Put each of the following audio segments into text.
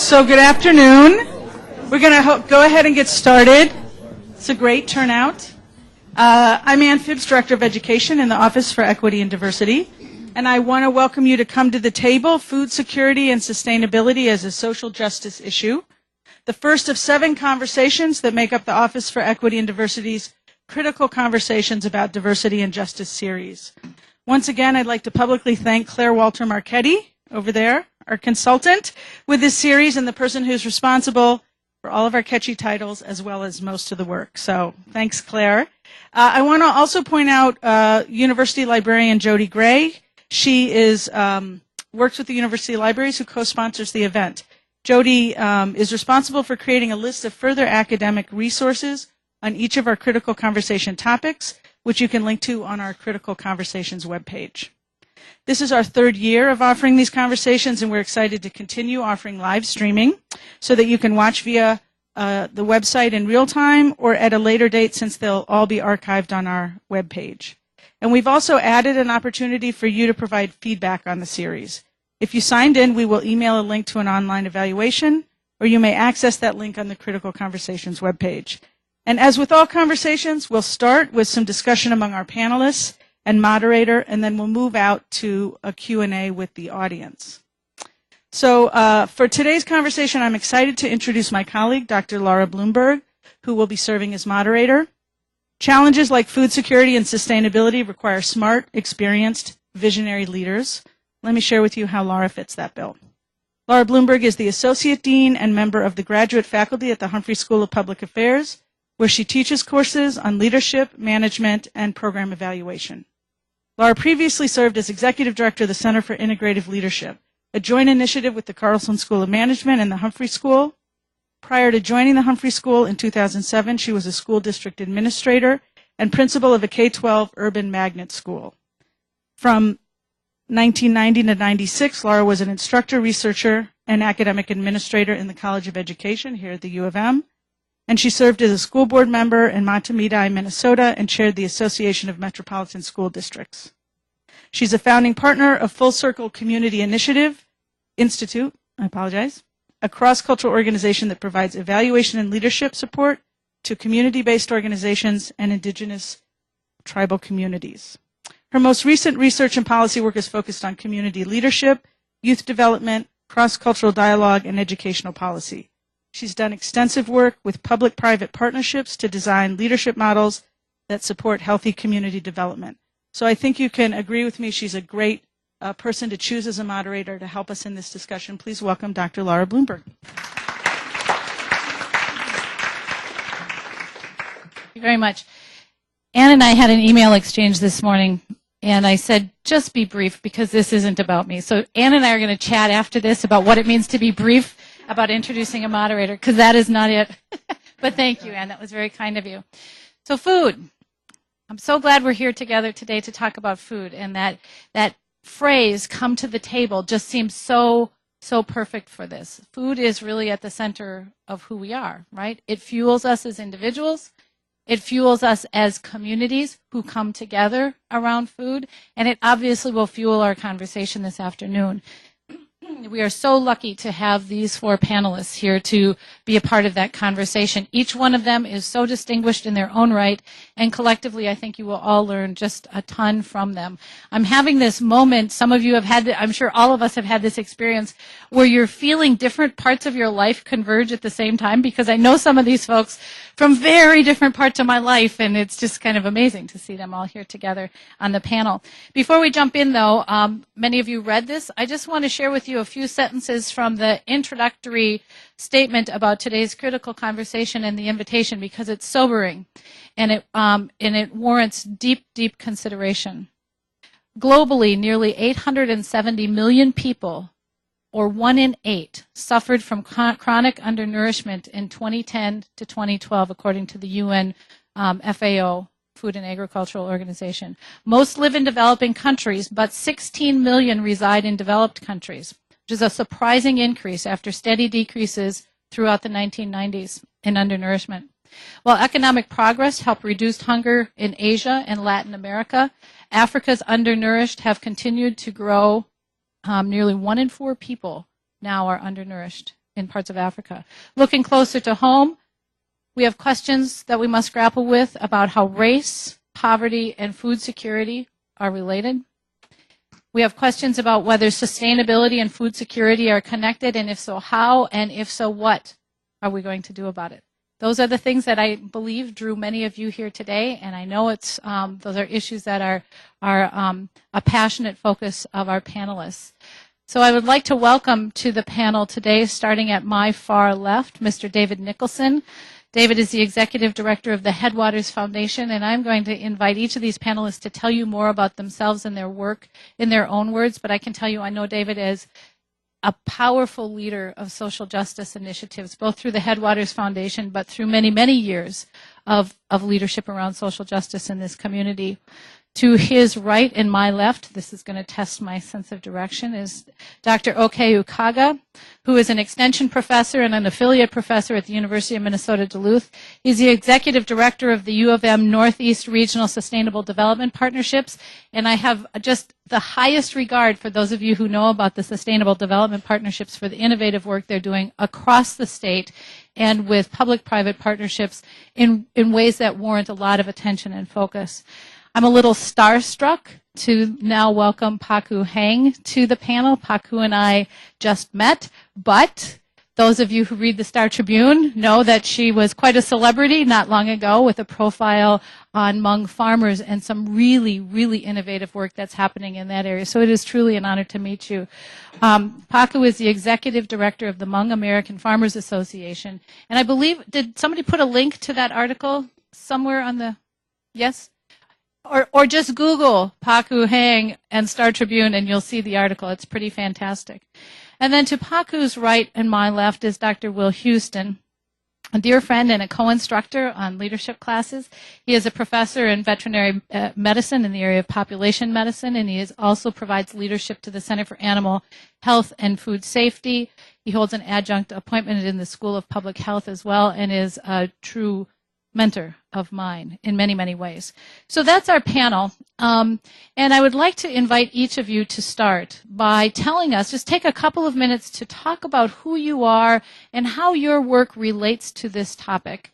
So good afternoon. We're going to go ahead and get started. It's a great turnout. I'm Ann Phibbs, Director of Education in the Office for Equity and Diversity, and I want to welcome you to come to the table, Food Security and Sustainability as a Social Justice Issue, the first of 7 conversations that make up the Office for Equity and Diversity's Critical Conversations About Diversity and Justice series. Once again, I'd like to publicly thank Claire Walter Marchetti over there, our consultant with this series and the person who's responsible for all of our catchy titles as well as most of the work. So thanks, Claire. I want to also point out University librarian Jody Gray. She works with the University Libraries, who co-sponsors the event. Jody is responsible for creating a list of further academic resources on each of our critical conversation topics, which you can link to on our Critical Conversations webpage. This is our 3rd year of offering these conversations, and we're excited to continue offering live streaming so that you can watch via the website in real time or at a later date, since they'll all be archived on our webpage. And we've also added an opportunity for you to provide feedback on the series. If you signed in, we will email a link to an online evaluation, or you may access that link on the Critical Conversations webpage. And as with all conversations, we'll start with some discussion among our panelists and moderator, and then we'll move out to a Q&A with the audience. So for today's conversation, I'm excited to introduce my colleague, Dr. Laura Bloomberg, who will be serving as moderator. Challenges like food security and sustainability require smart, experienced, visionary leaders. Let me share with you how Laura fits that bill. Laura Bloomberg is the Associate Dean and member of the graduate faculty at the Humphrey School of Public Affairs, where she teaches courses on leadership, management, and program evaluation. Laura previously served as Executive Director of the Center for Integrative Leadership, a joint initiative with the Carlson School of Management and the Humphrey School. Prior to joining the Humphrey School in 2007, she was a school district administrator and principal of a K-12 urban magnet school. From 1990 to 96, Laura was an instructor, researcher, and academic administrator in the College of Education here at the U of M. And she served as a school board member in Montemedi, Minnesota, and chaired the Association of Metropolitan School Districts. She's a founding partner of Full Circle Community Institute, a cross-cultural organization that provides evaluation and leadership support to community-based organizations and indigenous tribal communities. Her most recent research and policy work is focused on community leadership, youth development, cross-cultural dialogue, and educational policy. She's done extensive work with public-private partnerships to design leadership models that support healthy community development. So I think you can agree with me, she's a great person to choose as a moderator to help us in this discussion. Please welcome Dr. Laura Bloomberg. Thank you very much. Ann and I had an email exchange this morning, and I said, just be brief, because this isn't about me. So Ann and I are going to chat after this about what it means to be brief about introducing a moderator, because that is not it. But thank you, Ann. That was very kind of you. So food. I'm so glad we're here together today to talk about food, and that phrase, come to the table, just seems so perfect for this. Food is really at the center of who we are, right? It fuels us as individuals. It fuels us as communities who come together around food, and it obviously will fuel our conversation this afternoon. We are so lucky to have these 4 panelists here to be a part of that conversation. Each one of them is so distinguished in their own right, and collectively I think you will all learn just a ton from them. I'm having this moment, some of you have had, I'm sure all of us have had this experience, where you're feeling different parts of your life converge at the same time, because I know some of these folks from very different parts of my life, and it's just kind of amazing to see them all here together on the panel. Before we jump in, though, many of you read this. I just want to share with you a few sentences from the introductory statement about today's critical conversation and the invitation, because it's sobering, and it warrants deep, deep consideration. Globally, nearly 870 million people, or 1 in 8, suffered from chronic undernourishment in 2010 to 2012, according to the UN FAO, Food and Agricultural Organization. Most live in developing countries, but 16 million reside in developed countries, which is a surprising increase after steady decreases throughout the 1990s in undernourishment. While economic progress helped reduce hunger in Asia and Latin America, Africa's undernourished have continued to grow. Nearly 1 in 4 people now are undernourished in parts of Africa. Looking closer to home, we have questions that we must grapple with about how race, poverty, and food security are related. We have questions about whether sustainability and food security are connected, and if so, how, and if so, what are we going to do about it? Those are the things that I believe drew many of you here today, and I know those are issues that are a passionate focus of our panelists. So I would like to welcome to the panel today, starting at my far left, Mr. David Nicholson. David is the Executive Director of the Headwaters Foundation, and I'm going to invite each of these panelists to tell you more about themselves and their work in their own words, but I can tell you I know David as a powerful leader of social justice initiatives, both through the Headwaters Foundation, but through many, many years of leadership around social justice in this community. To his right and my left, this is going to test my sense of direction, is Dr. Oke Ukaga, who is an extension professor and an affiliate professor at the University of Minnesota Duluth. He's the executive director of the U of M Northeast Regional Sustainable Development Partnerships, and I have just the highest regard for those of you who know about the Sustainable Development Partnerships for the innovative work they're doing across the state and with public-private partnerships in ways that warrant a lot of attention and focus. I'm a little starstruck to now welcome Pheu Hang to the panel. Pheu and I just met, but those of you who read the Star Tribune know that she was quite a celebrity not long ago with a profile on Hmong farmers and some really, really innovative work that's happening in that area. So it is truly an honor to meet you. Pheu is the executive director of the Hmong American Farmers Association. And I believe, did somebody put a link to that article somewhere on the, yes? Or just Google Pheu Hang and Star Tribune and you'll see the article. It's pretty fantastic. And then to Pheu's right and my left is Dr. Will Houston, a dear friend and a co-instructor on leadership classes. He is a professor in veterinary medicine in the area of population medicine, and he also provides leadership to the Center for Animal Health and Food Safety. He holds an adjunct appointment in the School of Public Health as well and is a true mentor of mine in many, many ways. So that's our panel. And I would like to invite each of you to start by telling us, just take a couple of minutes to talk about who you are and how your work relates to this topic.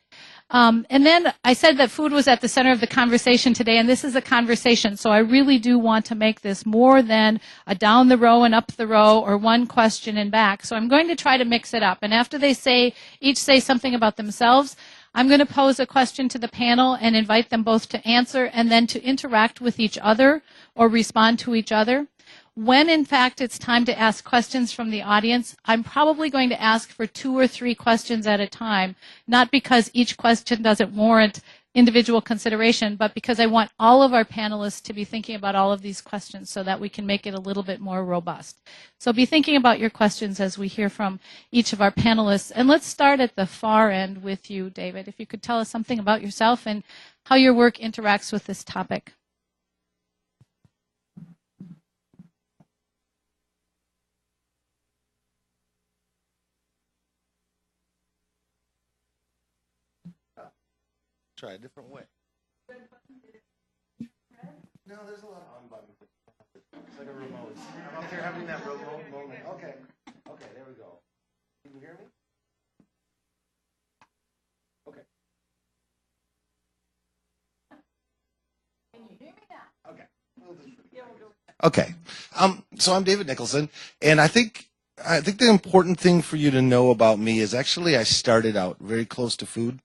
And then I said that food was at the center of the conversation today, and this is a conversation, so I really do want to make this more than a down the row and up the row or one question and back. So I'm going to try to mix it up. And after they each say something about themselves, I'm going to pose a question to the panel and invite them both to answer and then to interact with each other or respond to each other. When, in fact, it's time to ask questions from the audience, I'm probably going to ask for 2 or 3 questions at a time, not because each question doesn't warrant individual consideration, but because I want all of our panelists to be thinking about all of these questions so that we can make it a little bit more robust. So be thinking about your questions as we hear from each of our panelists. And let's start at the far end with you, David. If you could tell us something about yourself and how your work interacts with this topic. Try a different way. No, there's a lot of on buttons. It's like a remote. I'm up here having that remote moment. Okay. Okay, there we go. Can you hear me? Okay. Can you hear me now? Okay. Okay. So I'm David Nicholson, and I think the important thing for you to know about me is actually I started out very close to food.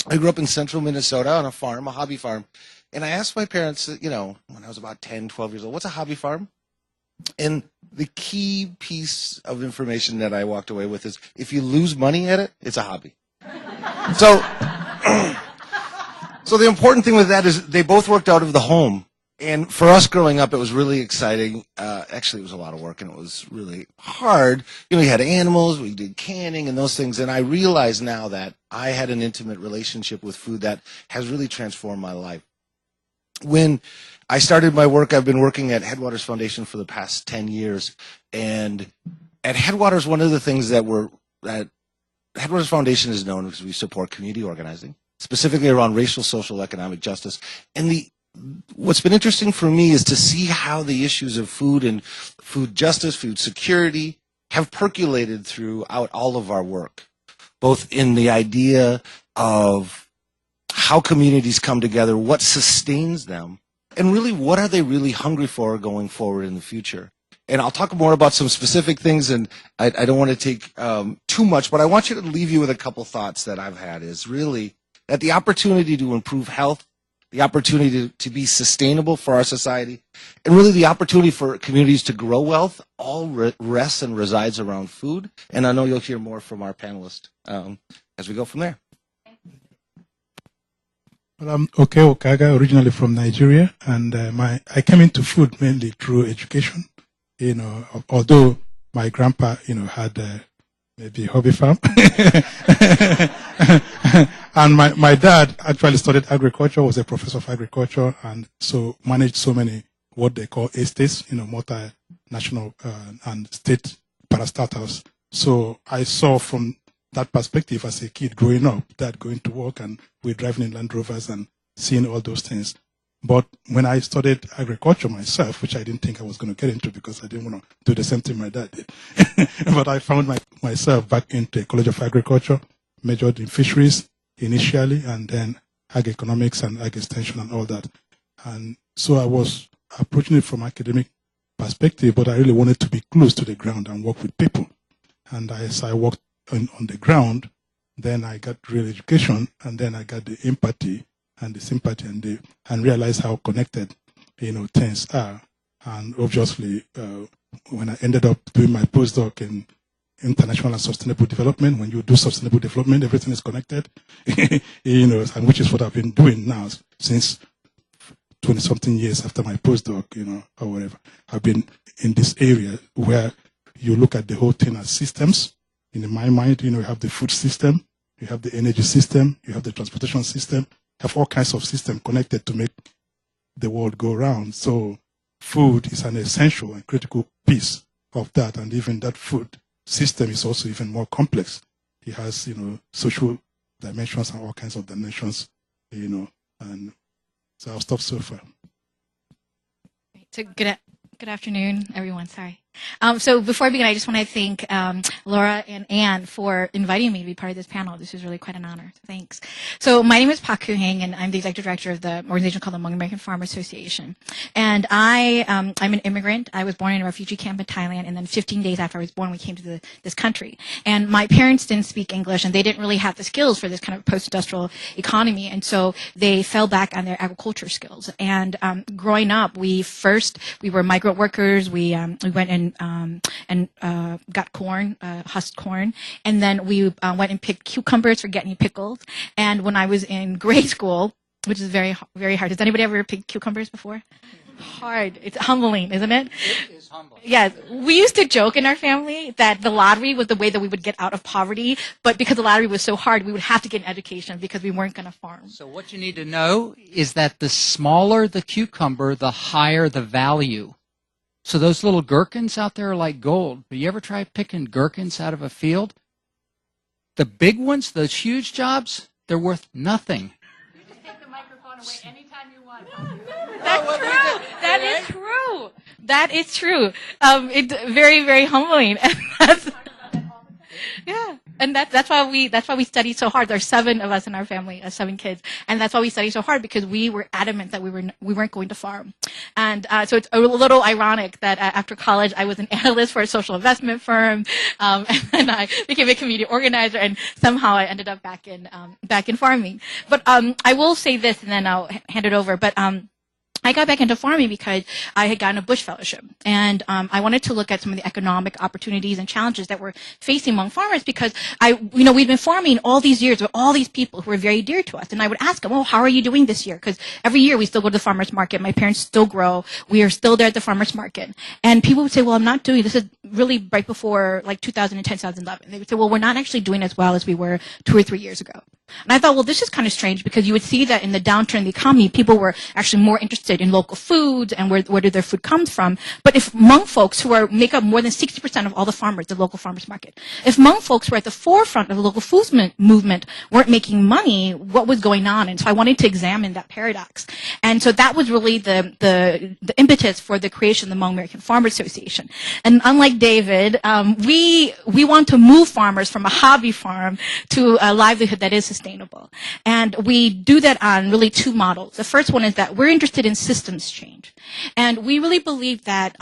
I grew up in central Minnesota on a farm, a hobby farm. And I asked my parents, when I was about 10, 12 years old, what's a hobby farm? And the key piece of information that I walked away with is if you lose money at it, it's a hobby. So the important thing with that is they both worked out of the home. And for us growing up, it was really exciting. Actually, it was a lot of work, and it was really hard. You know, we had animals, we did canning and those things, and I realize now that I had an intimate relationship with food that has really transformed my life. When I started my work, I've been working at Headwaters Foundation for the past 10 years, and at Headwaters, one of the things that Headwaters Foundation is known because we support community organizing, specifically around racial, social, economic justice. And what's been interesting for me is to see how the issues of food and food justice, food security have percolated throughout all of our work, both in the idea of how communities come together, what sustains them, and really what are they really hungry for going forward in the future. And I'll talk more about some specific things, and I don't want to take too much, but I want you to leave you with a couple thoughts that I've had is really that the opportunity to improve health, the opportunity to be sustainable for our society, and really the opportunity for communities to grow wealth all rests and resides around food. And I know you'll hear more from our panelists as we go from there. Well, I'm Oke Okaga, originally from Nigeria, and I came into food mainly through education. You know, although my grandpa, had maybe a hobby farm, and my dad actually studied agriculture, was a professor of agriculture, and so managed so many what they call estates, multinational and state parastatals. So I saw from that perspective as a kid growing up, dad going to work and we're driving in Land Rovers and seeing all those things. But when I studied agriculture myself, which I didn't think I was going to get into because I didn't want to do the same thing my dad did, but I found myself back into a College of Agriculture, majored in fisheries initially, and then ag economics and ag extension and all that. And so I was approaching it from academic perspective, but I really wanted to be close to the ground and work with people. And as I worked on the ground, then I got real education, and then I got the empathy and the sympathy and realize how connected, things are. And obviously, when I ended up doing my postdoc in international and sustainable development, when you do sustainable development, everything is connected, and which is what I've been doing now since 20-something years after my postdoc, or whatever. I've been in this area where you look at the whole thing as systems. In my mind, you have the food system, you have the energy system, you have the transportation system, have all kinds of systems connected to make the world go round. So food is an essential and critical piece of that. And even that food system is also even more complex. It has, social dimensions and all kinds of dimensions, and so I'll stop so far. So good afternoon, everyone. Sorry. So before I begin, I just want to thank Laura and Anne for inviting me to be part of this panel. This is really quite an honor. Thanks. So my name is Pheu Hang, and I'm the executive director of the organization called the Hmong American Farm Association. And I'm an immigrant. I was born in a refugee camp in Thailand, and then 15 days after I was born, we came to this country. And my parents didn't speak English, and they didn't really have the skills for this kind of post-industrial economy, and so they fell back on their agriculture skills. And growing up, we were migrant workers. We went and got corn, husked corn, and then we went and picked cucumbers for getting pickled. And when I was in grade school, which is very, very hard. Has anybody ever picked cucumbers before? Hard. It's humbling, isn't it? It is humbling. Yes. We used to joke in our family that the lottery was the way that we would get out of poverty, but because the lottery was so hard, we would have to get an education because we weren't going to farm. So what you need to know is that the smaller the cucumber, the higher the value. So those little gherkins out there are like gold. But you ever try picking gherkins out of a field? The big ones, those huge jobs, they're worth nothing. You can take the microphone away anytime you want. That's true. That is true. That is true. It's very, very humbling. And yeah. And that's why we studied so hard. There's 7 of us in our family, 7 kids, and that's why we studied so hard, because we were adamant that we weren't going to farm. And so it's a little ironic that after college I was an analyst for a social investment firm, and then I became a community organizer, and somehow I ended up back in farming. But I will say this, and then I'll hand it over. But I got back into farming because I had gotten a Bush Fellowship, and I wanted to look at some of the economic opportunities and challenges that we're facing among farmers because we've been farming all these years with all these people who are very dear to us, and I would ask them, "Oh, how are you doing this year?" Because every year we still go to the farmers market. My parents still grow. We are still there at the farmers market, and people would say, "Well, I'm not doing this." Is really right before like 2010, 2011. They would say, "Well, we're not actually doing as well as we were 2 or 3 years ago." And I thought, well, this is kind of strange because you would see that in the downturn in the economy, people were actually more interested in local foods and where did their food come from. But if Hmong folks who make up more than 60% of all the farmers, the local farmers market, if Hmong folks were at the forefront of the local foods movement weren't making money, what was going on? And so I wanted to examine that paradox. And so that was really the impetus for the creation of the Hmong American Farmers Association. And unlike David, we want to move farmers from a hobby farm to a livelihood that is sustainable. And we do that on really two models. The first one is that we're interested in systems change. And we really believe that,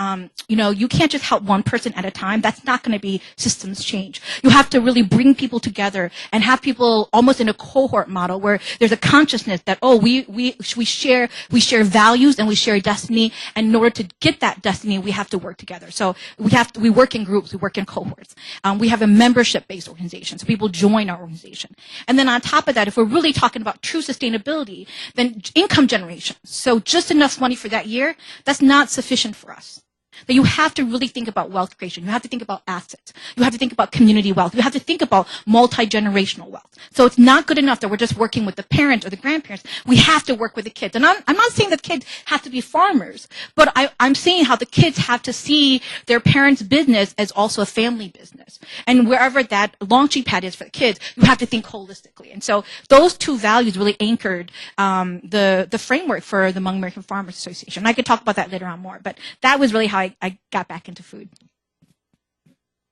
you can't just help one person at a time. That's not going to be systems change. You have to really bring people together and have people almost in a cohort model where there's a consciousness that, we share values and we share destiny. And in order to get that destiny, we have to work together. So we work in groups, we work in cohorts. We have a membership-based organization, so people join our organization. And then on top of that, if we're really talking about true sustainability, then income generation. So just enough money for that year, that's not sufficient for us. That you have to really think about wealth creation. You have to think about assets. You have to think about community wealth. You have to think about multi-generational wealth. So it's not good enough that we're just working with the parents or the grandparents. We have to work with the kids. And I'm not saying that kids have to be farmers, but I'm saying how the kids have to see their parents' business as also a family business. And wherever that launching pad is for the kids, you have to think holistically. And so those two values really anchored the framework for the Hmong American Farmers Association. And I could talk about that later on more, but that was really how I got back into food.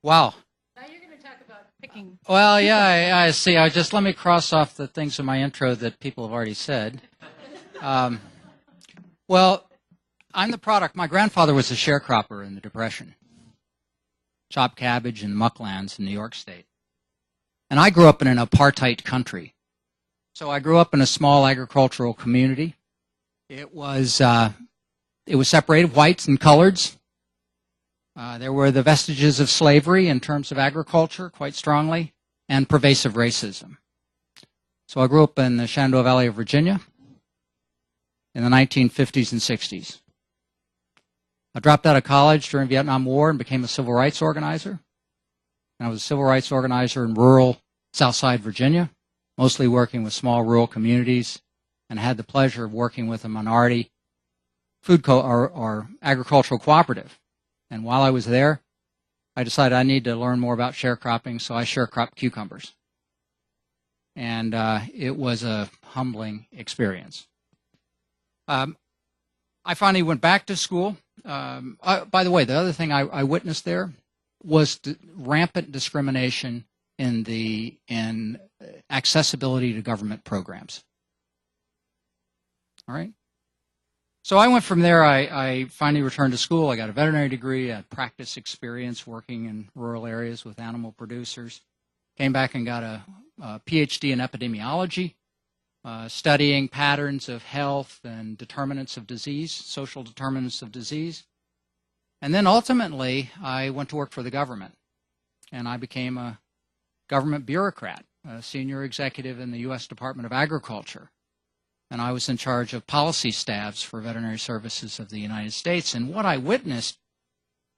Wow. Now you're going to talk about picking. Well, yeah, I see. Let me cross off the things in my intro that people have already said. Well, I'm the product. My grandfather was a sharecropper in the Depression. Chopped cabbage in mucklands in New York State. And I grew up in an apartheid country. So I grew up in a small agricultural community. It was separated, whites and coloreds. There were the vestiges of slavery in terms of agriculture, quite strongly, and pervasive racism. So I grew up in the Shenandoah Valley of Virginia in the 1950s and 60s. I dropped out of college during the Vietnam War and became a civil rights organizer. And I was a civil rights organizer in rural Southside Virginia, mostly working with small rural communities, and had the pleasure of working with a minority food or agricultural cooperative. And while I was there, I decided I need to learn more about sharecropping, so I sharecropped cucumbers. And it was a humbling experience. I finally went back to school. By the way, the other thing I witnessed there was rampant discrimination in accessibility to government programs. All right? So I went from there. I finally returned to school. I got a veterinary degree. I had practice experience working in rural areas with animal producers. Came back and got a PhD in epidemiology, studying patterns of health and determinants of disease, social determinants of disease. And then ultimately, I went to work for the government. And I became a government bureaucrat, a senior executive in the U.S. Department of Agriculture. And I was in charge of policy staffs for veterinary services of the United States. And what I witnessed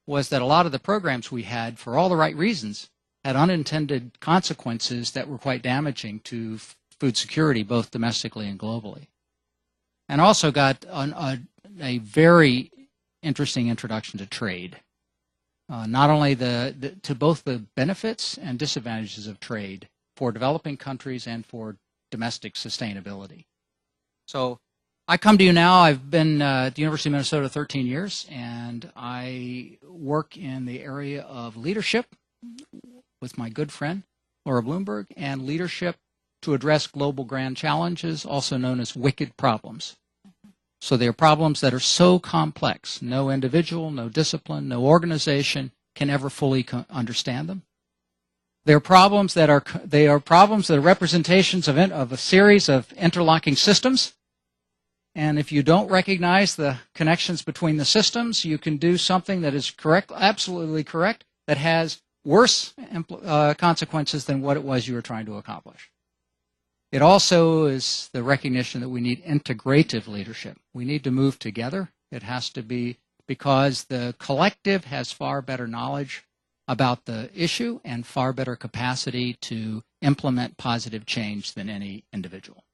was that a lot of the programs we had, for all the right reasons, had unintended consequences that were quite damaging to food security, both domestically and globally. And also got a very interesting introduction to trade. Not only to both the benefits and disadvantages of trade for developing countries and for domestic sustainability. So I come to you now. I've been at the University of Minnesota 13 years, and I work in the area of leadership with my good friend, Laura Bloomberg, and leadership to address global grand challenges, also known as wicked problems. So they are problems that are so complex, no individual, no discipline, no organization can ever fully understand them. They are problems that are representations of a series of interlocking systems And if you don't recognize the connections between the systems, you can do something that is correct, absolutely correct, that has worse consequences than what it was you were trying to accomplish. It also is the recognition that we need integrative leadership. We need to move together. It has to be because the collective has far better knowledge about the issue and far better capacity to implement positive change than any individual.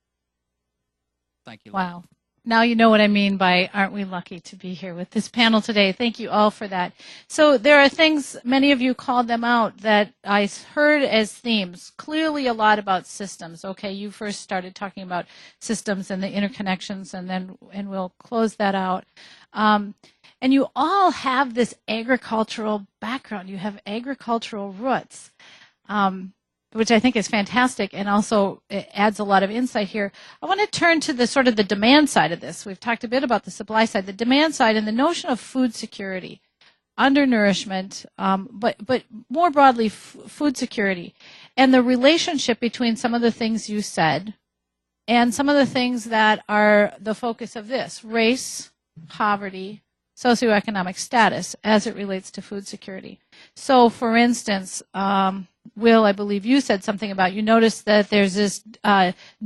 Thank you. Wow. Now you know what I mean by aren't we lucky to be here with this panel today. Thank you all for that. So there are things, many of you called them out, that I heard as themes. Clearly a lot about systems. Okay, you first started talking about systems and the interconnections, and we'll close that out. And you all have this agricultural background. You have agricultural roots. Which I think is fantastic, and also it adds a lot of insight here. I want to turn to the sort of the demand side of this. We've talked a bit about the supply side, the demand side, and the notion of food security, undernourishment, but more broadly, food security, and the relationship between some of the things you said and some of the things that are the focus of this: race, poverty, socioeconomic status, as it relates to food security. So, for instance, Will, I believe you said something about, you noticed that there's this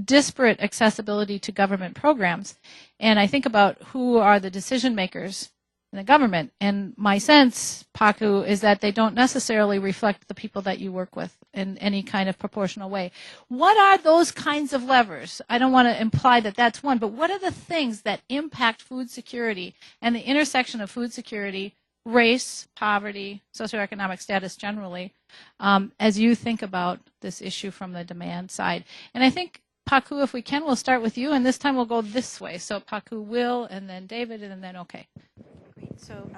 disparate accessibility to government programs. And I think about who are the decision makers in the government. And my sense, Paku, is that they don't necessarily reflect the people that you work with in any kind of proportional way. What are those kinds of levers? I don't want to imply that that's one, but what are the things that impact food security and the intersection of food security, race, poverty, socioeconomic status generally, as you think about this issue from the demand side? And I think, Paku, if we can, we'll start with you, and this time we'll go this way. So Paku, Will, and then David, and then okay. Great. So,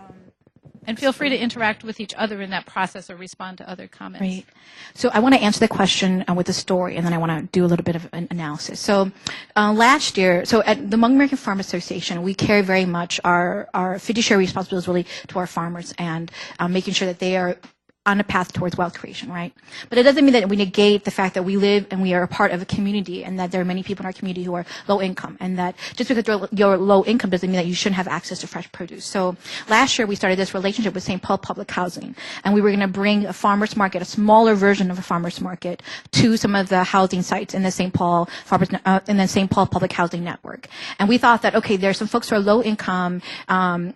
and feel free to interact with each other in that process or respond to other comments. Right. So I want to answer the question with a story, and then I want to do a little bit of an analysis. So last year, so at the Hmong American Farm Association, we care very much our fiduciary responsibilities really to our farmers and making sure that they are on a path towards wealth creation, right? But it doesn't mean that we negate the fact that we live and we are a part of a community, and that there are many people in our community who are low income, and that just because you're low income doesn't mean that you shouldn't have access to fresh produce. So last year we started this relationship with St. Paul Public Housing, and we were going to bring a farmers market, a smaller version of a farmers market, to some of the housing sites in the St. Paul Public Housing Network. And we thought that, okay, there are some folks who are low income,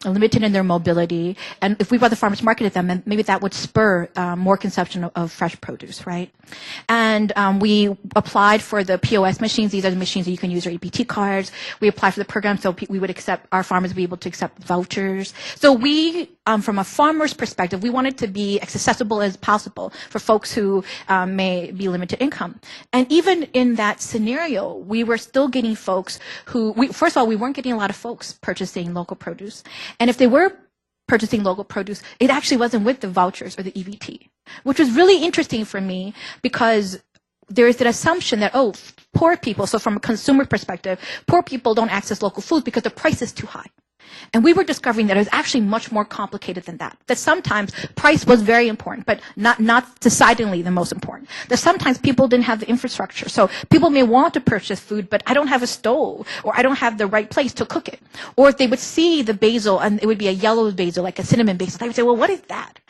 limited in their mobility, and if we brought the farmers market at them, then maybe that would spur more consumption of fresh produce, right? And we applied for the POS machines. These are the machines that you can use your EBT cards. We applied for the program so we would accept, our farmers would be able to accept vouchers. So we, from a farmer's perspective, we wanted to be as accessible as possible for folks who may be limited income. And even in that scenario, we were still getting folks who, first of all, we weren't getting a lot of folks purchasing local produce. And if they were purchasing local produce, it actually wasn't with the vouchers or the EBT, which was really interesting for me because there is an assumption that, oh, poor people, so from a consumer perspective, poor people don't access local food because the price is too high. And we were discovering that it was actually much more complicated than that. That sometimes price was very important, but not decidedly the most important. That sometimes people didn't have the infrastructure. So people may want to purchase food, but I don't have a stove, or I don't have the right place to cook it. Or if they would see the basil and it would be a yellow basil, like a cinnamon basil, they would say, well, what is that?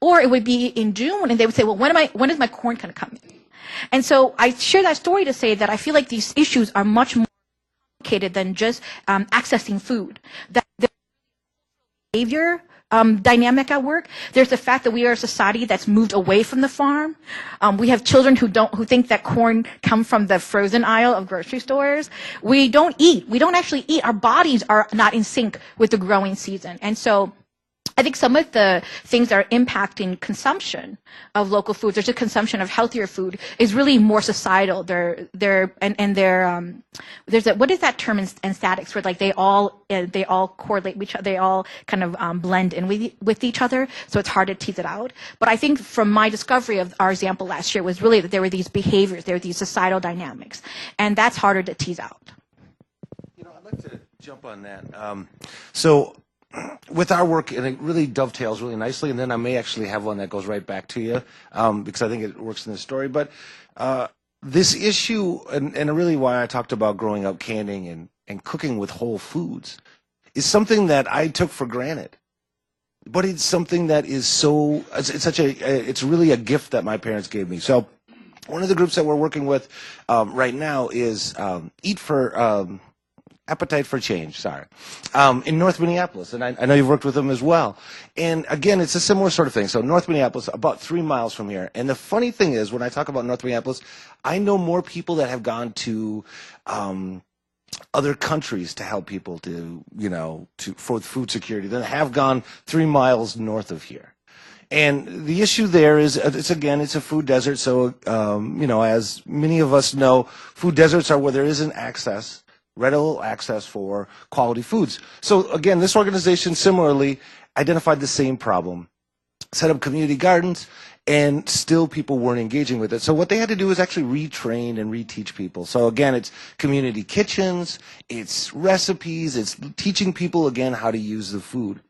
Or it would be in June and they would say, well, when is my corn going to come in? And so I share that story to say that I feel like these issues are much more complicated than just accessing food. That the behavior dynamic at work. There's the fact that we are a society that's moved away from the farm. We have children who think that corn come from the frozen aisle of grocery stores. We don't eat. We don't actually eat. Our bodies are not in sync with the growing season. And so I think some of the things that are impacting consumption of local foods, there's a consumption of healthier food, is really more societal. There's what is that term in statics where like they all correlate with each other, they all kind of blend in with each other, so it's hard to tease it out. But I think from my discovery of our example last year was really that there were these behaviors, there were these societal dynamics, and that's harder to tease out. You know, I'd like to jump on that. So with our work, and it really dovetails really nicely, and then I may actually have one that goes right back to you, because I think it works in the story. But this issue, and really why I talked about growing up canning and cooking with whole foods is something that I took for granted. But it's something that is so, it's really a gift that my parents gave me. So one of the groups that we're working with right now is Appetite for Change, in North Minneapolis. And I know you've worked with them as well. And again, it's a similar sort of thing. So North Minneapolis, about 3 miles from here. And the funny thing is, when I talk about North Minneapolis, I know more people that have gone to other countries to help people for food security than have gone 3 miles north of here. And the issue there is, it's a food desert. So, as many of us know, food deserts are where there isn't readily access for quality foods. So again, this organization similarly identified the same problem, set up community gardens, and still people weren't engaging with it. So what they had to do is actually retrain and reteach people. So again, it's community kitchens, it's recipes, it's teaching people again how to use the food.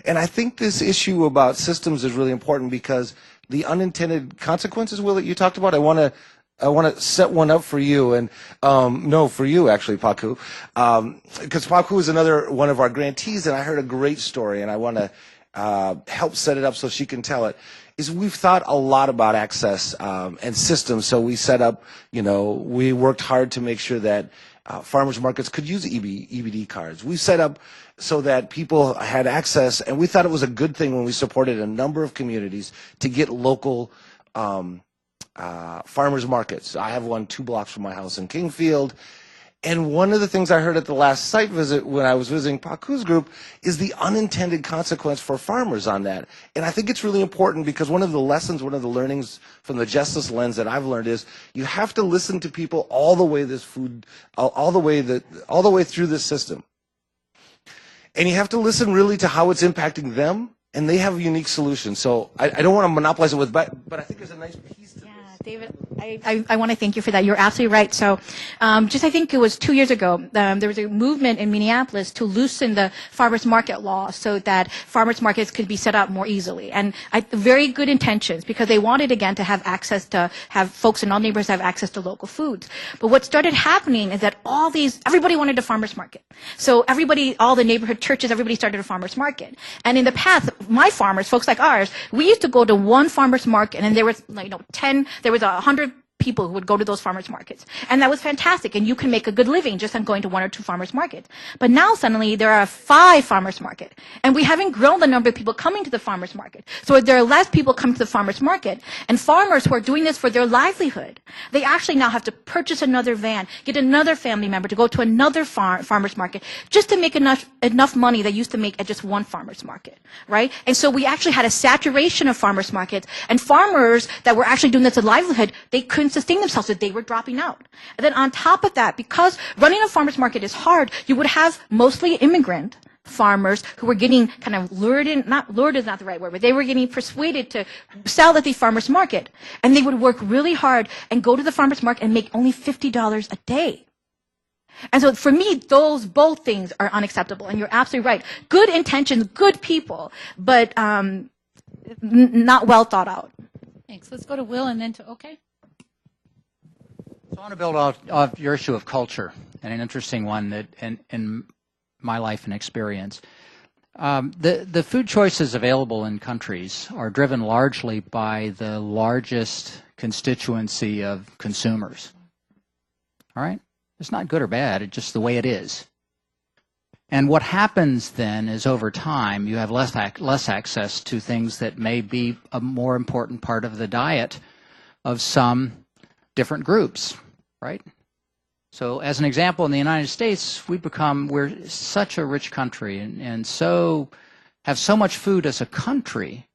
And I think this issue about systems is really important because the unintended consequences, Will, that you talked about, I want to set one up for you, and for you actually, Paku, because Paku is another one of our grantees, and I heard a great story, and I want to help set it up so she can tell it. Is we've thought a lot about access and systems, so we set up, we worked hard to make sure that farmers markets could use EBD cards. We set up so that people had access, and we thought it was a good thing when we supported a number of communities to get local farmers markets. I have one 2 blocks from my house in Kingfield. And one of the things I heard at the last site visit when I was visiting Paku's group is the unintended consequence for farmers on that. And I think it's really important because one of the learnings from the justice lens that I've learned is you have to listen to people all the way through this system. And you have to listen really to how it's impacting them, and they have unique solutions. So I don't want to monopolize it but I think there's a nice piece to this. David, I want to thank you for that. You're absolutely right. So I think it was 2 years ago, there was a movement in Minneapolis to loosen the farmers market law so that farmers markets could be set up more easily. And very good intentions because they wanted, again, to have folks in all neighborhoods have access to local foods. But what started happening is that everybody wanted a farmers market. So all the neighborhood churches, everybody started a farmers market. And in the past, my farmers, folks like ours, we used to go to one farmers market and there was 100 people who would go to those farmers markets. And that was fantastic. And you can make a good living just on going to 1 or 2 farmers markets. But now suddenly there are 5 farmers markets. And we haven't grown the number of people coming to the farmers market. So there are less people coming to the farmers market. And farmers who are doing this for their livelihood, they actually now have to purchase another van, get another family member to go to another farmers market just to make enough money they used to make at just one farmers market, right? And so we actually had a saturation of farmers markets. And farmers that were actually doing this as a livelihood, they couldn't sustain themselves, so they were dropping out. And then on top of that, because running a farmer's market is hard, you would have mostly immigrant farmers who were getting kind of lured is not the right word, but they were getting persuaded to sell at the farmer's market. And they would work really hard and go to the farmer's market and make only $50 a day. And so for me, both things are unacceptable. And you're absolutely right. Good intentions, good people, but not well thought out. Thanks. Let's go to Will and then to OK. So I want to build off your issue of culture, and an interesting one that in my life and experience. The food choices available in countries are driven largely by the largest constituency of consumers. All right? It's not good or bad, it's just the way it is. And what happens then is over time you have less access to things that may be a more important part of the diet of some different groups, right? So as an example, in the United States, we're such a rich country and so have so much food as a country,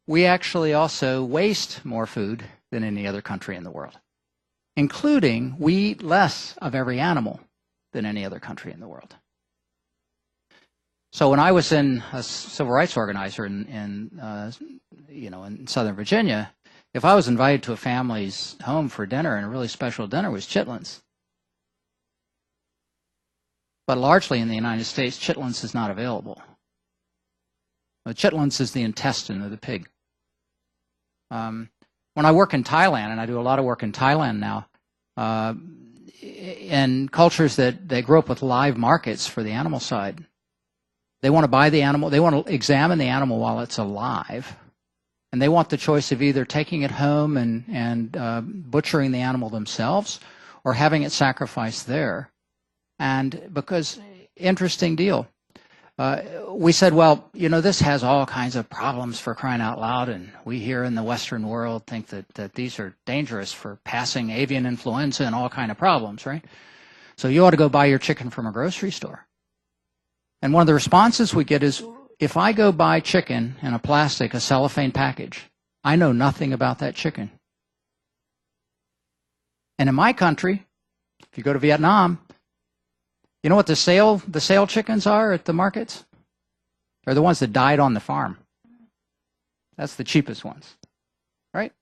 we actually also waste more food than any other country in the world, including we eat less of every animal than any other country in the world. So when I was a civil rights organizer in Southern Virginia, if I was invited to a family's home for dinner and a really special dinner was chitlins. But largely in the United States, chitlins is not available. Chitlins is the intestine of the pig. When I work in Thailand, and I do a lot of work in Thailand now, in cultures that grow up with live markets for the animal side, they want to buy the animal, they want to examine the animal while it's alive, and they want the choice of either taking it home and butchering the animal themselves or having it sacrificed there. And because, interesting deal, we said, well, you know, this has all kinds of problems, for crying out loud, and we here in the Western world think that these are dangerous for passing avian influenza and all kind of problems, right? So you ought to go buy your chicken from a grocery store. And one of the responses we get is, if I go buy chicken in a cellophane package, I know nothing about that chicken. And in my country, if you go to Vietnam, you know what the sale chickens are at the markets? They're the ones that died on the farm. That's the cheapest ones, right?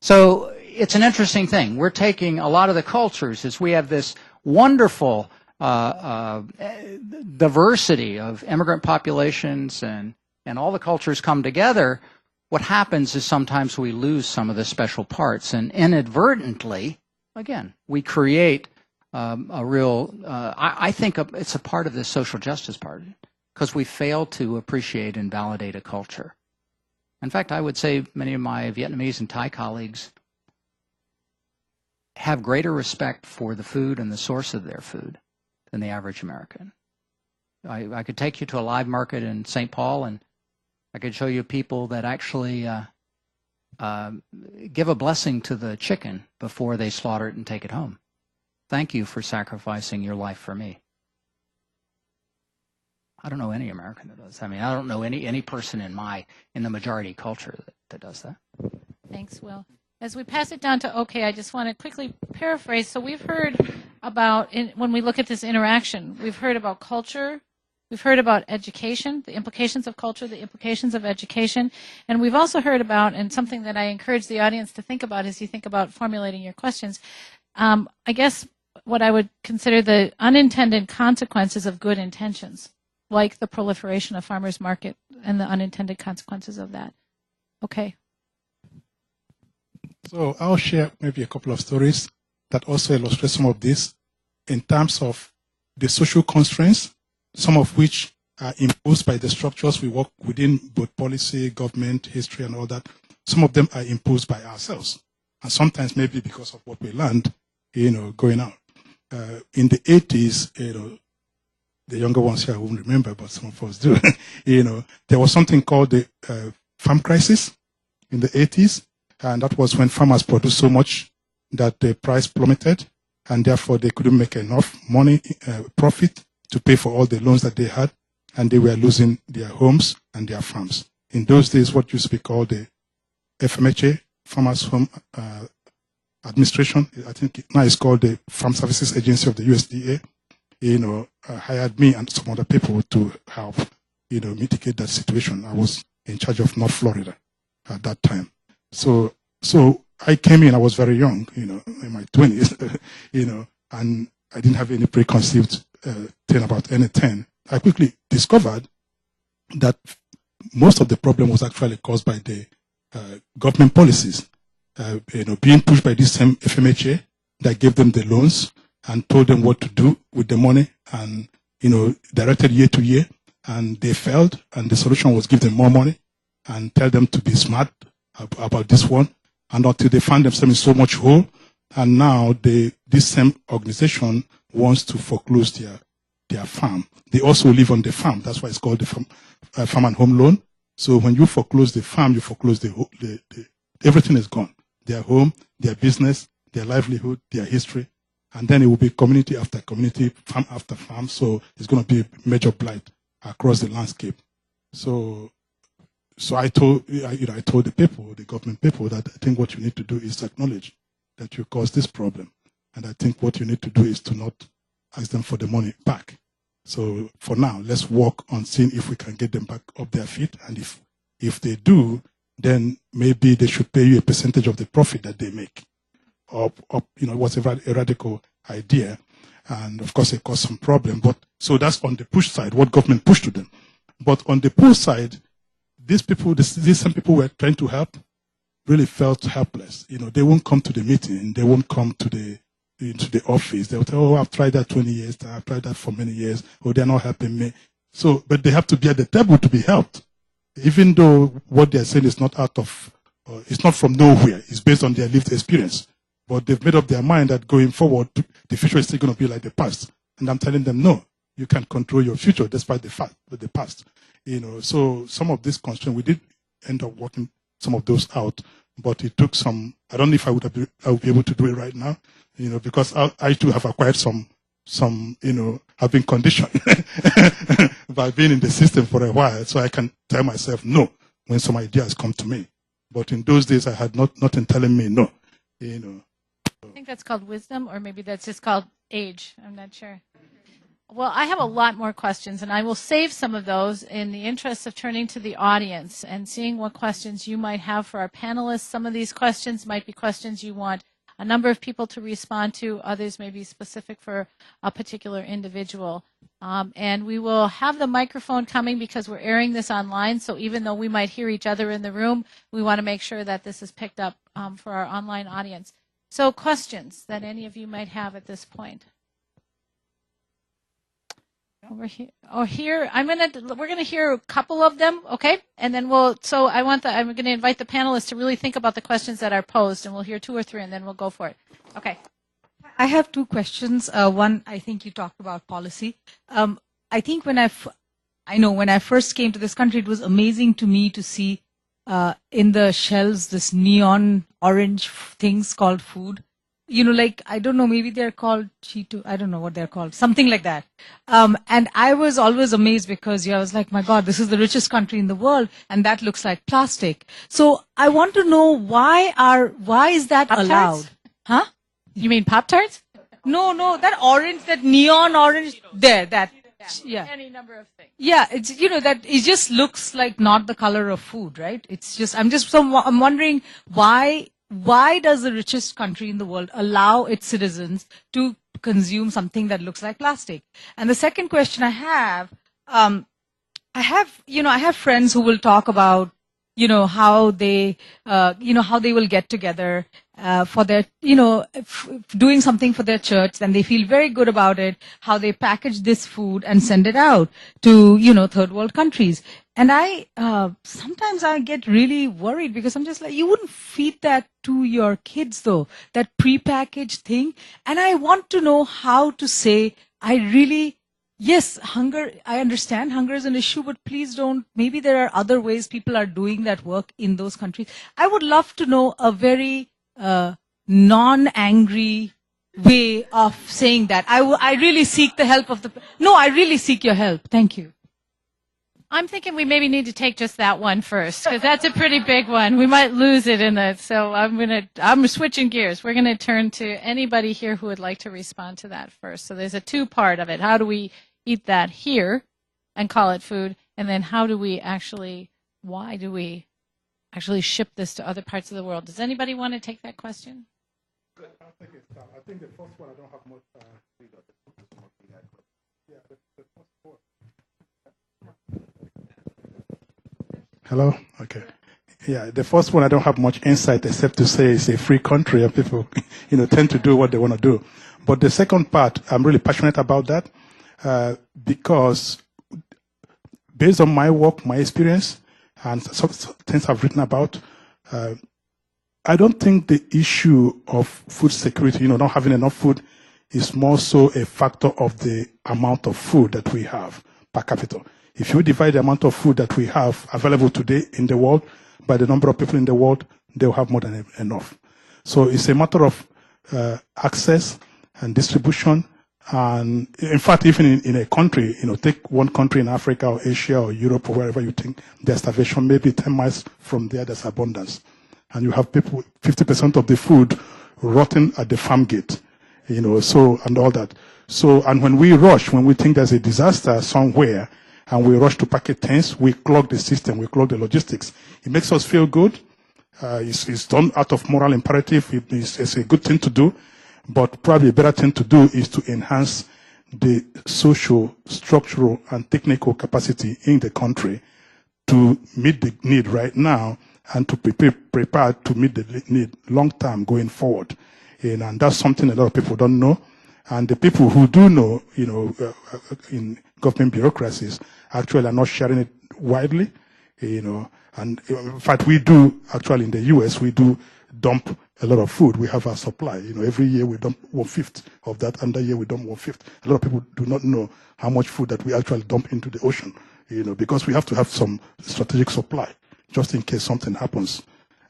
So it's an interesting thing. We're taking a lot of the cultures as we have this wonderful diversity of immigrant populations and all the cultures come together. What happens is sometimes we lose some of the special parts, and inadvertently, again, we create a real, I think it's a part of the social justice part, because we fail to appreciate and validate a culture. In fact, I would say many of my Vietnamese and Thai colleagues have greater respect for the food and the source of their food than the average American. I could take you to a live market in St. Paul, and I could show you people that actually give a blessing to the chicken before they slaughter it and take it home. Thank you for sacrificing your life for me. I don't know any American that does. I mean, I don't know any person in the majority culture that does that. Thanks, Will. As we pass it down to OK, I just want to quickly paraphrase. So we've heard about, when we look at this interaction, we've heard about culture, we've heard about education, the implications of culture, the implications of education, and we've also heard about, and something that I encourage the audience to think about as you think about formulating your questions, I guess what I would consider the unintended consequences of good intentions, like the proliferation of farmers market and the unintended consequences of that. Okay. So I'll share maybe a couple of stories that also illustrate some of this in terms of the social constraints, some of which are imposed by the structures we work within, both policy, government, history, and all that. Some of them are imposed by ourselves, and sometimes maybe because of what we learned, going out. In the 80s, the younger ones here won't remember, but some of us do. There was something called the farm crisis in the 80s, and that was when farmers produced so much that the price plummeted, and therefore they couldn't make enough money, profit, to pay for all the loans that they had, and they were losing their homes and their farms. In those days, what used to be called the FMHA, Farmers Home Administration, I think now it's called the Farm Services Agency of the USDA, hired me and some other people to help, mitigate that situation. I was in charge of North Florida at that time. So I came in, I was very young, in my 20s, and I didn't have any preconceived thing about anything. I quickly discovered that most of the problem was actually caused by the government policies, being pushed by this same FMHA that gave them the loans and told them what to do with the money, and directed year to year, and they failed, and the solution was give them more money and tell them to be smart about this one, and until they found themselves in so much hole, and now this same organization wants to foreclose their farm. They also live on the farm. That's why it's called the farm and home loan. So when you foreclose the farm, you foreclose everything is gone. Their home, their business, their livelihood, their history. And then it will be community after community, farm after farm. So it's going to be a major blight across the landscape. So I told the people, the government people, that I think what you need to do is to acknowledge that you caused this problem. And I think what you need to do is to not ask them for the money back. So for now, let's work on seeing if we can get them back up their feet. And if they do, then maybe they should pay you a percentage of the profit that they make. Or what's a radical idea. And of course, it caused some problem. But so that's on the push side, what government pushed to them. But on the pull side, these same people were trying to help. really felt helpless. They won't come to the meeting. They won't come into the office. They'll tell, oh, I've tried that 20 years. I've tried that for many years. Oh, they're not helping me. So, but they have to be at the table to be helped. Even though what they're saying is not it's not from nowhere. It's based on their lived experience. But they've made up their mind that going forward, the future is still going to be like the past. And I'm telling them, no, you can't control your future despite the past. So some of these constraints, we did end up working some of those out, but it took some. I don't know if I would be able to do it right now, because I too have acquired some, have been conditioned by being in the system for a while, so I can tell myself no when some ideas come to me. But in those days, I had nothing telling me no. I think that's called wisdom, or maybe that's just called age. I'm not sure. Well, I have a lot more questions, and I will save some of those in the interest of turning to the audience and seeing what questions you might have for our panelists. Some of these questions might be questions you want a number of people to respond to. Others may be specific for a particular individual. And we will have the microphone coming because we're airing this online, so even though we might hear each other in the room, we want to make sure that this is picked up for our online audience. So questions that any of you might have at this point? Over here, we're gonna hear a couple of them, okay? And then I'm gonna invite the panelists to really think about the questions that are posed, and we'll hear 2 or 3, and then we'll go for it. Okay. I have 2 questions. One, I think you talked about policy. I think when I first came to this country, it was amazing to me to see in the shelves this neon orange things called food. I don't know, maybe they're called Cheeto, I don't know what they're called, something like that. And I was always amazed because I was like, my God, this is the richest country in the world, and that looks like plastic. So I want to know why is that Pop-Tarts? allowed? Huh? You mean Pop-Tarts? No, that orange, that neon orange, yeah. Any number of things. Yeah, it's, that it just looks like not the color of food, right? I'm wondering why does the richest country in the world allow its citizens to consume something that looks like plastic? And the second question I have friends who will talk about, how they will get together for their, doing something for their church, and they feel very good about it, how they package this food and send it out to, third world countries. And sometimes I get really worried because I'm just like, you wouldn't feed that to your kids though, that prepackaged thing. And I want to know how to say, yes, hunger, I understand hunger is an issue, but please don't, maybe there are other ways people are doing that work in those countries. I would love to know a very non-angry way of saying that. I really seek the help of I really seek your help. Thank you. I'm thinking we maybe need to take just that one first, because that's a pretty big one. We might lose it in it. So I'm switching gears. We're going to turn to anybody here who would like to respond to that first. So there's a 2-part of it. How do we eat that here and call it food? And then why do we actually ship this to other parts of the world? Does anybody want to take that question? I think the first one, I don't have much. Hello? Okay. Yeah, the first one, I don't have much insight except to say it's a free country and people, tend to do what they want to do. But the second part, I'm really passionate about that because based on my work, my experience, and some things I've written about, I don't think the issue of food security, not having enough food, is more so a factor of the amount of food that we have per capita. If you divide the amount of food that we have available today in the world by the number of people in the world, they'll have more than enough. So it's a matter of access and distribution. And in fact, even in a country, take one country in Africa or Asia or Europe or wherever you think there's starvation, maybe 10 miles from there, there's abundance. And you have people, 50% of the food rotting at the farm gate, and all that. So, and when we think there's a disaster somewhere, and we rush to packet things, we clog the system, we clog the logistics. It makes us feel good. It's done out of moral imperative. It's a good thing to do. But probably a better thing to do is to enhance the social, structural, and technical capacity in the country to meet the need right now and to prepare to meet the need long term going forward. And that's something a lot of people don't know. And the people who do know, in government bureaucracies, actually are not sharing it widely, And in fact, we do, actually in the US, we do dump a lot of food. We have our supply. Every year we dump 1/5 of that, and the year we dump 1/5. A lot of people do not know how much food that we actually dump into the ocean, because we have to have some strategic supply, just in case something happens.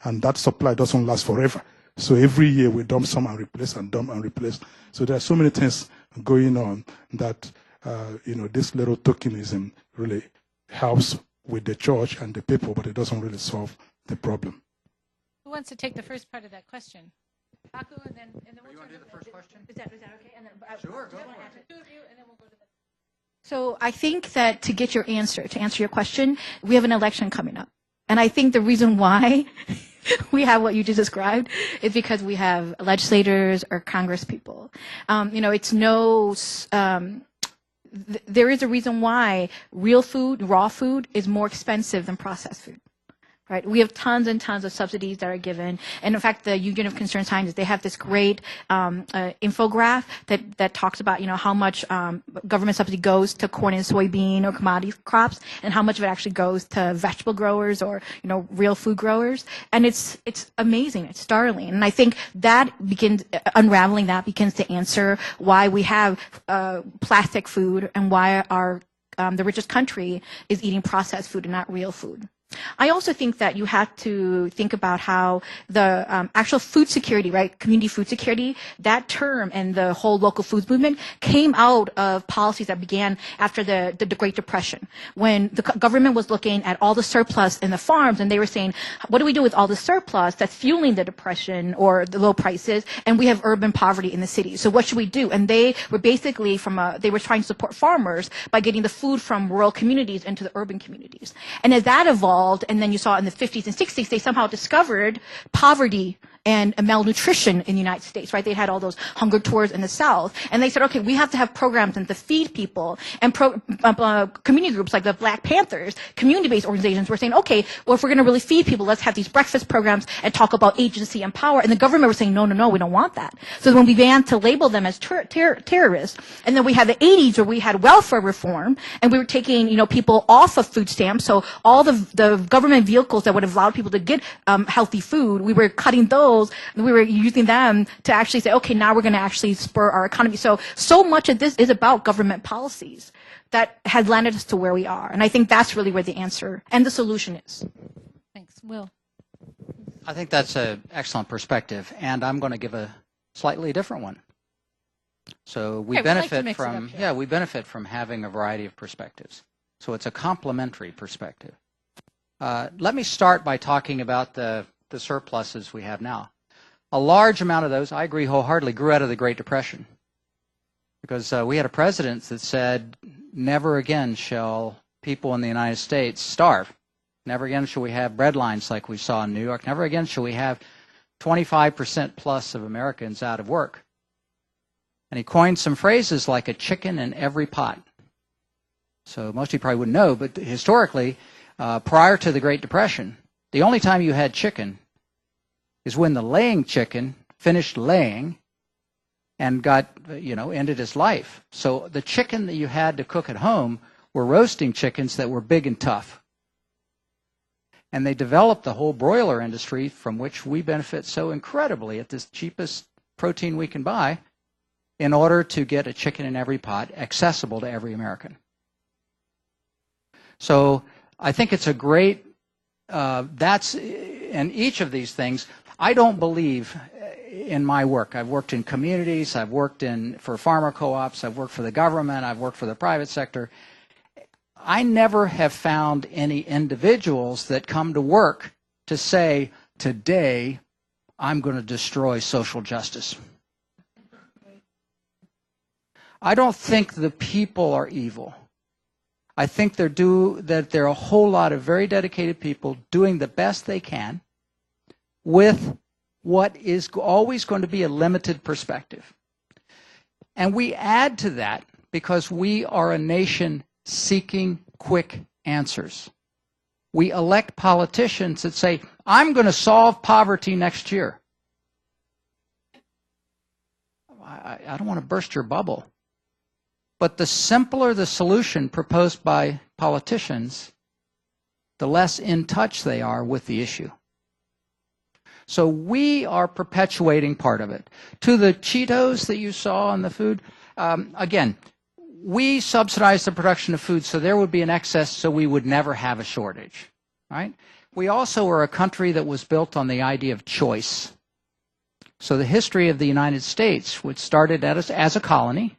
And that supply doesn't last forever. So every year we dump some and replace and dump and replace. So there are so many things going on that, this little tokenism really helps with the church and the people, but it doesn't really solve the problem. Who wants to take the first part of that question? Paco, and then we'll You want to do the first question? Is that okay? And then, Sure, go for it. two of you, and then we'll go to the. So I think that to get to answer your question, we have an election coming up. And I think the reason why we have what you just described is because we have legislators or Congress people. There is a reason why real food, raw food, is more expensive than processed food. Right? We have tons and tons of subsidies that are given. And in fact, the Union of Concerned Scientists, they have this great infograph that talks about, how much government subsidy goes to corn and soybean or commodity crops, and how much of it actually goes to vegetable growers or, real food growers. And it's amazing. It's startling. And I think that unraveling that begins to answer why we have plastic food and why the richest country is eating processed food and not real food. I also think that you have to think about how the actual food security, right, community food security, that term and the whole local foods movement came out of policies that began after the Great Depression, when the government was looking at all the surplus in the farms, and they were saying, what do we do with all the surplus that's fueling the depression or the low prices, and we have urban poverty in the cities, so what should we do? And they were basically they were trying to support farmers by getting the food from rural communities into the urban communities. And as that evolved, and then you saw in the 50s and 60s, they somehow discovered poverty and malnutrition in the United States, right? They had all those hunger tours in the South. And they said, okay, we have to have programs and to feed people. And community groups like the Black Panthers, community-based organizations were saying, okay, well, if we're going to really feed people, let's have these breakfast programs and talk about agency and power. And the government was saying, no, we don't want that. So when we began to label them as terrorists, and then we had the 80s where we had welfare reform, and we were taking, people off of food stamps. So all the government vehicles that would have allowed people to get healthy food, we were cutting those. We were using them to actually say, okay, now we're going to actually spur our economy. So much of this is about government policies that has landed us to where we are. And I think that's really where the answer and the solution is. Thanks. Will. I think that's an excellent perspective, and I'm going to give a slightly different one. So we benefit we benefit from having a variety of perspectives. So it's a complementary perspective. Let me start by talking about the surpluses we have now. A large amount of those, I agree wholeheartedly, grew out of the Great Depression, because we had a president that said, never again shall people in the United States starve. Never again shall we have bread lines like we saw in New York. Never again shall we have 25% plus of Americans out of work. And he coined some phrases like a chicken in every pot. So most of you probably wouldn't know, but historically, prior to the Great Depression, the only time you had chicken is when the laying chicken finished laying and got, ended its life. So the chicken that you had to cook at home were roasting chickens that were big and tough. And they developed the whole broiler industry, from which we benefit so incredibly at this cheapest protein we can buy, in order to get a chicken in every pot accessible to every American. So I think it's a great, in each of these things, I don't believe in my work. I've worked in communities, I've worked for farmer co-ops, I've worked for the government, I've worked for the private sector. I never have found any individuals that come to work to say, today I'm going to destroy social justice. I don't think the people are evil. I think there are a whole lot of very dedicated people doing the best they can with what is always going to be a limited perspective. And we add to that because we are a nation seeking quick answers. we elect politicians that say, I'm going to solve poverty next year. I don't want to burst your bubble. But the simpler the solution proposed by politicians, the less in touch they are with the issue. So we are perpetuating part of it. To the Cheetos that you saw in the food, again, we subsidize the production of food so there would be an excess so we would never have a shortage, right? We also are a country that was built on the idea of choice. So the history of the United States, which started as a colony,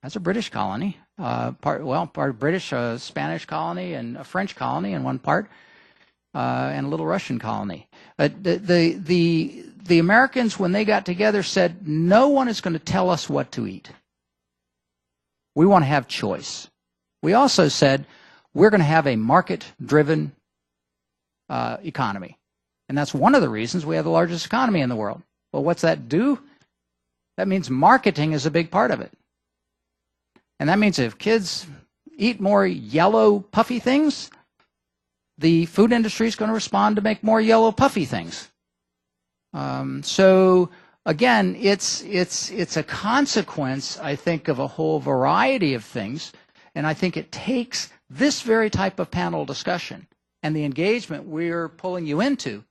as a British colony, part British, Spanish colony, and a French colony in one part, and a little Russian colony. The Americans, when they got together, said, no one is going to tell us what to eat. We want to have choice. We also said, we're going to have a market-driven economy. And that's one of the reasons we have the largest economy in the world. Well, what's that do? That means marketing is a big part of it. And that means if kids eat more yellow, puffy things, the food industry is going to respond to make more yellow, puffy things. So again, it's a consequence, I think, of a whole variety of things. And I think it takes this very type of panel discussion and the engagement we're pulling you into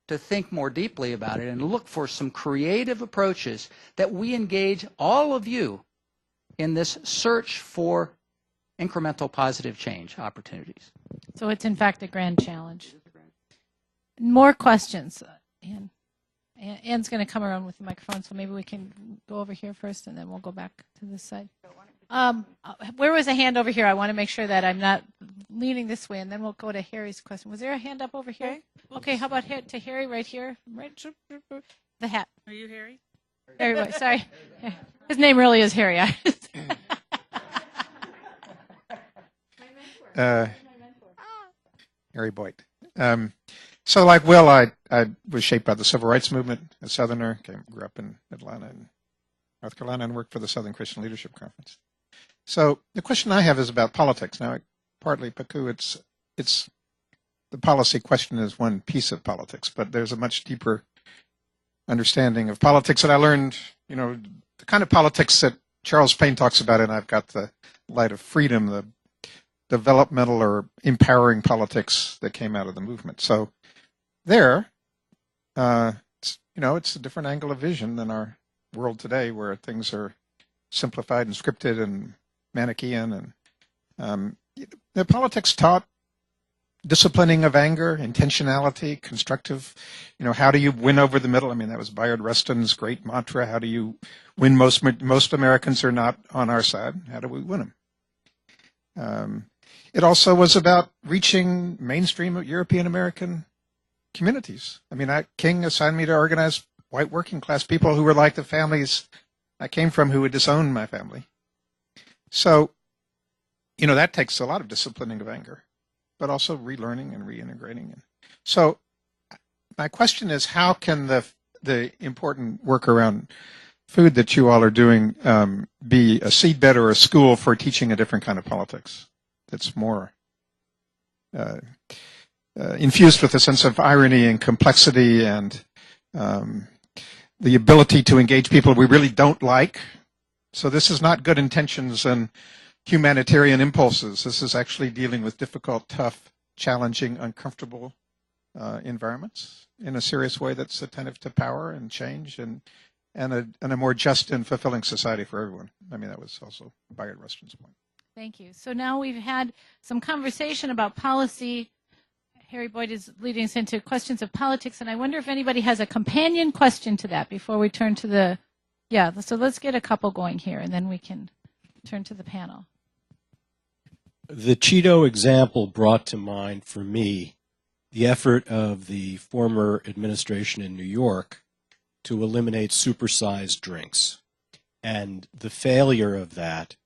to think more deeply about it and look for some creative approaches that we engage all of you in this search for incremental positive change opportunities. So it's in fact a grand challenge. More questions. Anne's going to come around with the microphone, so maybe we can go over here first, and then we'll go back to this side. Where was a hand over here? I want to make sure that I'm not leaning this way, and then we'll go to Harry's question. Was there a hand up over here? Okay, how about to Harry right here? Right, the hat. Are you Harry? Harry, sorry. His name really is Harry. Harry Boyd. So like Will, I was shaped by the Civil Rights Movement, a Southerner, grew up in Atlanta and North Carolina and worked for the Southern Christian Leadership Conference. So the question I have is about politics. Now, partly, Paku, it's the policy question is one piece of politics, but there's a much deeper understanding of politics that I learned, the kind of politics that Charles Payne talks about, and I've got the light of freedom, the developmental or empowering politics that came out of the movement. So there, it's a different angle of vision than our world today, where things are simplified and scripted and Manichaean. And the politics taught disciplining of anger, intentionality, constructive, how do you win over the middle? I mean, that was Bayard Rustin's great mantra. How do you win? Most Americans are not on our side. How do we win them? It also was about reaching mainstream European American communities. I mean, King assigned me to organize white working class people who were like the families I came from who had disowned my family. So, that takes a lot of disciplining of anger, but also relearning and reintegrating. So my question is, how can the important work around food that you all are doing be a seedbed or a school for teaching a different kind of politics that's more infused with a sense of irony and complexity and the ability to engage people we really don't like? So this is not good intentions and humanitarian impulses. This is actually dealing with difficult, tough, challenging, uncomfortable environments in a serious way that's attentive to power and change and a more just and fulfilling society for everyone. I mean, that was also Bayard Rustin's point. Thank you. So now we've had some conversation about policy. Harry Boyd is leading us into questions of politics, and I wonder if anybody has a companion question to that before we turn to the, so let's get a couple going here, and then we can turn to the panel. The Cheeto example brought to mind for me the effort of the former administration in New York to eliminate supersized drinks and the failure of that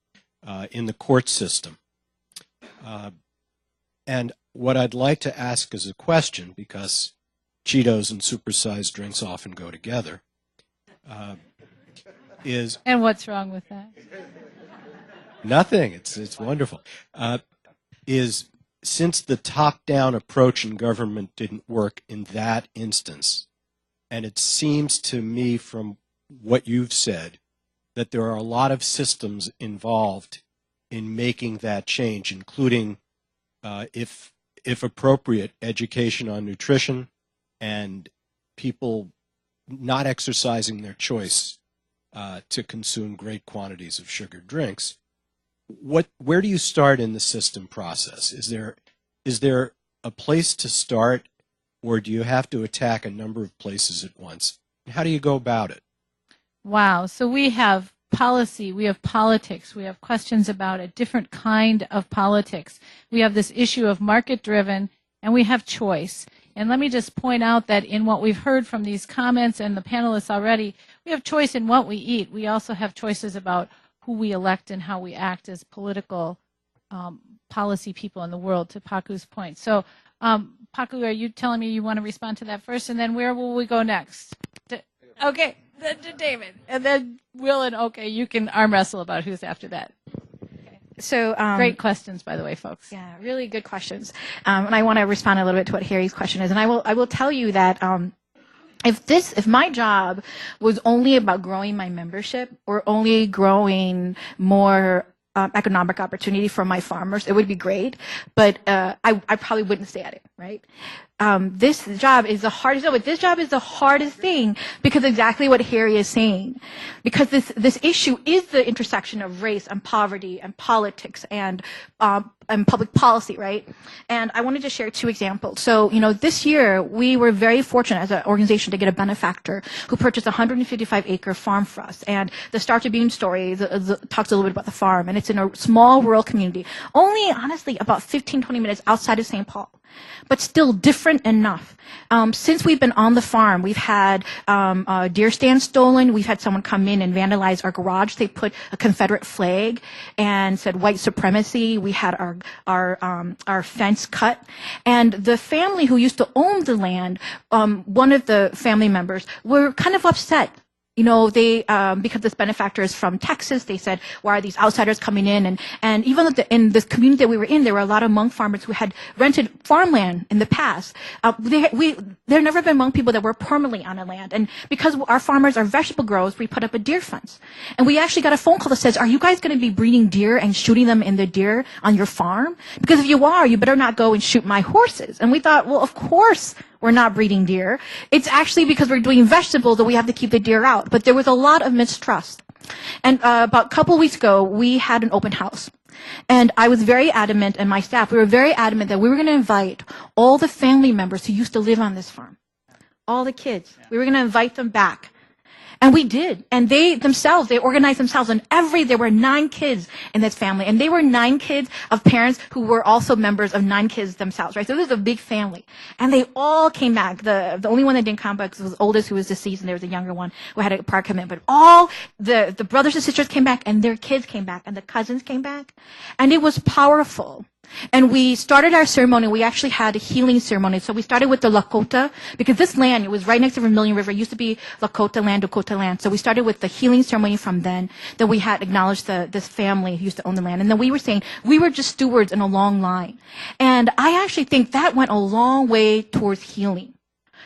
in the court system. And what I'd like to ask as a question, because Cheetos and supersized drinks often go together, is... And what's wrong with that? Nothing. It's wonderful. Is since the top-down approach in government didn't work in that instance, and it seems to me from what you've said that there are a lot of systems involved in making that change, including, if appropriate, education on nutrition and people not exercising their choice to consume great quantities of sugared drinks. Where do you start in the system process? Is there a place to start, or do you have to attack a number of places at once? How do you go about it? Wow. So we have policy, we have politics, we have questions about a different kind of politics. We have this issue of market-driven, and we have choice. And let me just point out that in what we've heard from these comments and the panelists already, we have choice in what we eat. We also have choices about who we elect and how we act as political policy people in the world, to Paku's point. So, Paku, are you telling me you want to respond to that first? And then where will we go next? Okay, then to David. And then Will and okay, you can arm wrestle about who's after that. So Great questions, by the way, folks. Yeah, really good questions. And I want to respond a little bit to what Harry's question is. And I will tell you that if my job was only about growing my membership or only growing more economic opportunity for my farmers, it would be great. But I probably wouldn't stay at it, right? This job is the hardest job, but this job is the hardest thing because exactly what Harry is saying. Because this issue is the intersection of race and poverty and politics and public policy, right? And I wanted to share two examples. So, this year we were very fortunate as an organization to get a benefactor who purchased a 155-acre farm for us. And the Star Tribune story talks a little bit about the farm, and it's in a small rural community, only honestly about 15, 20 minutes outside of St. Paul, but still different enough. Since we've been on the farm, we've had a deer stand stolen. We've had someone come in and vandalize our garage. They put a Confederate flag and said white supremacy. We had our fence cut. And the family who used to own the land, one of the family members, were kind of upset. They because this benefactor is from Texas, they said, why are these outsiders coming in? And even in this community that we were in, there were a lot of Hmong farmers who had rented farmland in the past. There have never been Hmong people that were permanently on the land. And because our farmers are vegetable growers, we put up a deer fence. And we actually got a phone call that says, are you guys going to be breeding deer and shooting them in the deer on your farm? Because if you are, you better not go and shoot my horses. And we thought, well, of course we're not breeding deer. It's actually because we're doing vegetables that we have to keep the deer out. But there was a lot of mistrust. And about a couple of weeks ago, we had an open house. And I was very adamant, and my staff, we were very adamant that we were going to invite all the family members who used to live on this farm. All the kids. We were going to invite them back. And we did. And they organized themselves. And there were 9 kids in this family. And they were 9 kids of parents who were also members of 9 kids themselves, right? So this was a big family. And they all came back. The only one that didn't come back was the oldest, who was deceased, and there was a younger one who had a prior commitment. But all the brothers and sisters came back, and their kids came back, and the cousins came back. And it was powerful. And we started our ceremony. We actually had a healing ceremony. So we started with the Lakota, because this land, it was right next to Vermilion River. It used to be Lakota land, Dakota land. So we started with the healing ceremony from then. Then we had acknowledged this family who used to own the land. And then we were saying we were just stewards in a long line. And I actually think that went a long way towards healing.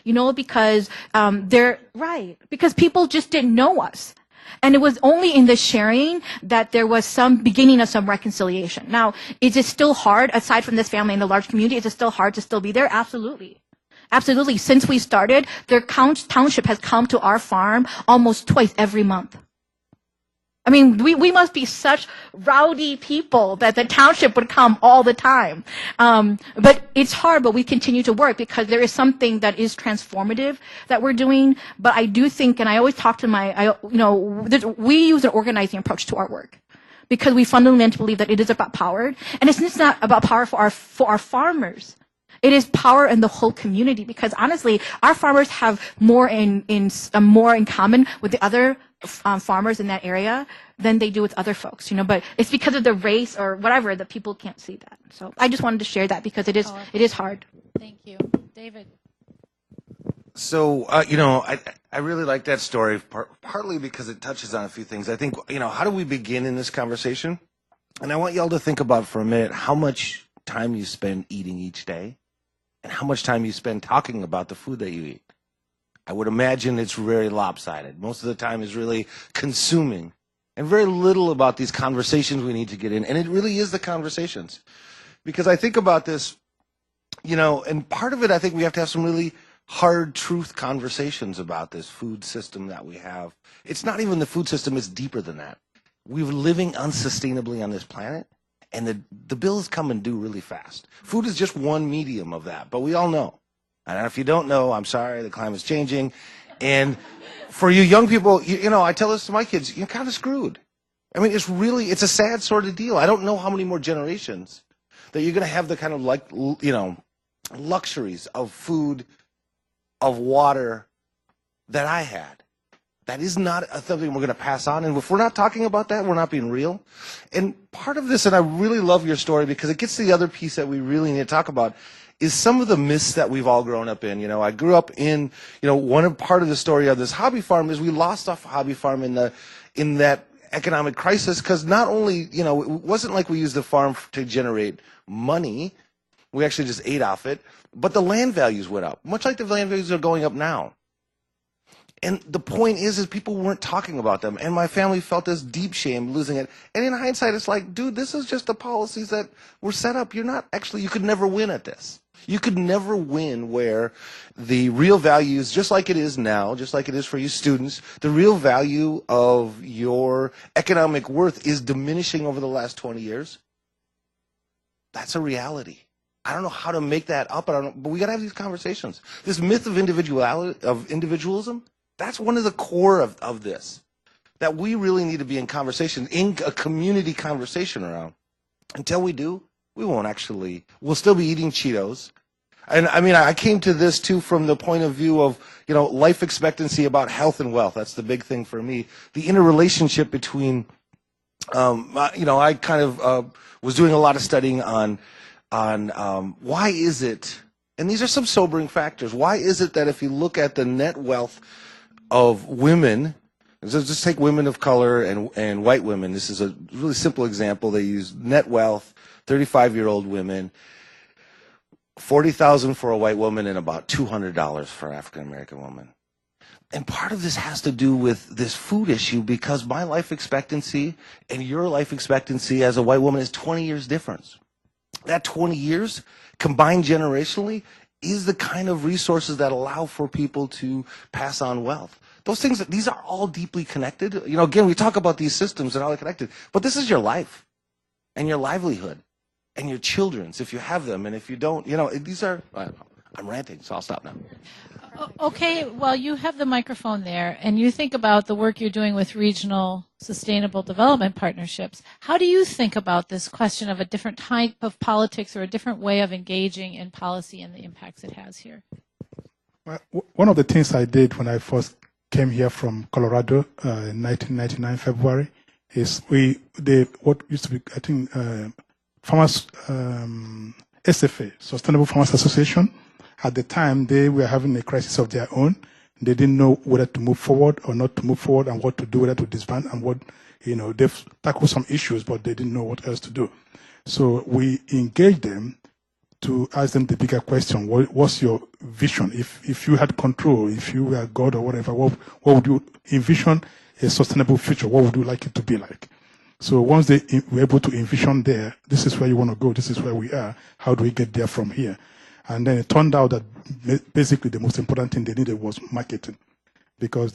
Because because people just didn't know us. And it was only in the sharing that there was some beginning of some reconciliation. Now, is it still hard, aside from this family in the large community, is it still hard to still be there? Absolutely. Absolutely. Since we started, their township has come to our farm almost twice every month. I mean, we must be such rowdy people that the township would come all the time. But it's hard, but we continue to work because there is something that is transformative that we're doing. But I do think, and I always talk to we use an organizing approach to our work because we fundamentally believe that it is about power. And it's just not about power for our farmers. It is power in the whole community because honestly, our farmers have more in common with the other farmers in that area than they do with other folks, but it's because of the race or whatever that people can't see that. So I just wanted to share that because it is hard. Thank you. David. So, I really like that story, partly because it touches on a few things. I think, how do we begin in this conversation? And I want y'all to think about for a minute how much time you spend eating each day and how much time you spend talking about the food that you eat. I would imagine it's very lopsided. Most of the time is really consuming and very little about these conversations we need to get in. And it really is the conversations. Because I think about this, you know, and part of it, I think we have to have some really hard truth conversations about this food system that we have. It's not even the food system, it's deeper than that. We're living unsustainably on this planet, and the bills come and due really fast. Food is just one medium of that, but we all know. And if you don't know, I'm sorry, the climate's changing. And for you young people, you know, I tell this to my kids, you're kind of screwed. I mean, it's a sad sort of deal. I don't know how many more generations that you're going to have the kind of, like, you know, luxuries of food, of water that I had. That is not something we're going to pass on. And if we're not talking about that, we're not being real. And part of this, and I really love your story because it gets to the other piece that we really need to talk about, is some of the myths that we've all grown up in. You know, I grew up in, you know, part of the story of this hobby farm is we lost off a hobby farm in that economic crisis because not only, you know, it wasn't like we used the farm to generate money. We actually just ate off it. But the land values went up, much like the land values are going up now. And the point is people weren't talking about them. And my family felt this deep shame losing it. And in hindsight, it's like, dude, this is just the policies that were set up. You're not actually, you could never win at this. You could never win where the real values, just like it is now, just like it is for you students, the real value of your economic worth is diminishing over the last 20 years. That's a reality. I don't know how to make that up, but we got to have these conversations. This myth of individualism, that's one of the core of this, that we really need to be in conversation, in a community conversation around. Until we do, we'll still be eating Cheetos. And I mean, I came to this too from the point of view of, you know, life expectancy about health and wealth. That's the big thing for me. The interrelationship between, you know, I kind of was doing a lot of studying on why is it, and these are some sobering factors, why is it that if you look at the net wealth of women, just take women of color and white women, this is a really simple example, they use net wealth, 35-year-old women, $40,000 for a white woman and about $200 for an African-American woman. And part of this has to do with this food issue because my life expectancy and your life expectancy as a white woman is 20 years difference. That 20 years combined generationally is the kind of resources that allow for people to pass on wealth. Those things, these are all deeply connected. You know, again, we talk about these systems and how they're connected, but this is your life and your livelihood and your children's if you have them, and if you don't, you know, these are, I'm ranting, so I'll stop now. Okay, well, you have the microphone there, and you think about the work you're doing with regional sustainable development partnerships. How do you think about this question of a different type of politics or a different way of engaging in policy and the impacts it has here? Well, one of the things I did when I first came here from Colorado in 1999 February is what used to be, I think, Farmers SFA, Sustainable Farmers Association. At the time, they were having a crisis of their own. They didn't know whether to move forward or not to move forward and what to do, whether to disband and what, you know, they've tackled some issues, but they didn't know what else to do. So we engaged them to ask them the bigger question, what's your vision? If you had control, if you were God or whatever, what would you envision a sustainable future? What would you like it to be like? So once they were able to envision there, this is where you want to go, this is where we are, how do we get there from here? And then it turned out that basically the most important thing they needed was marketing. Because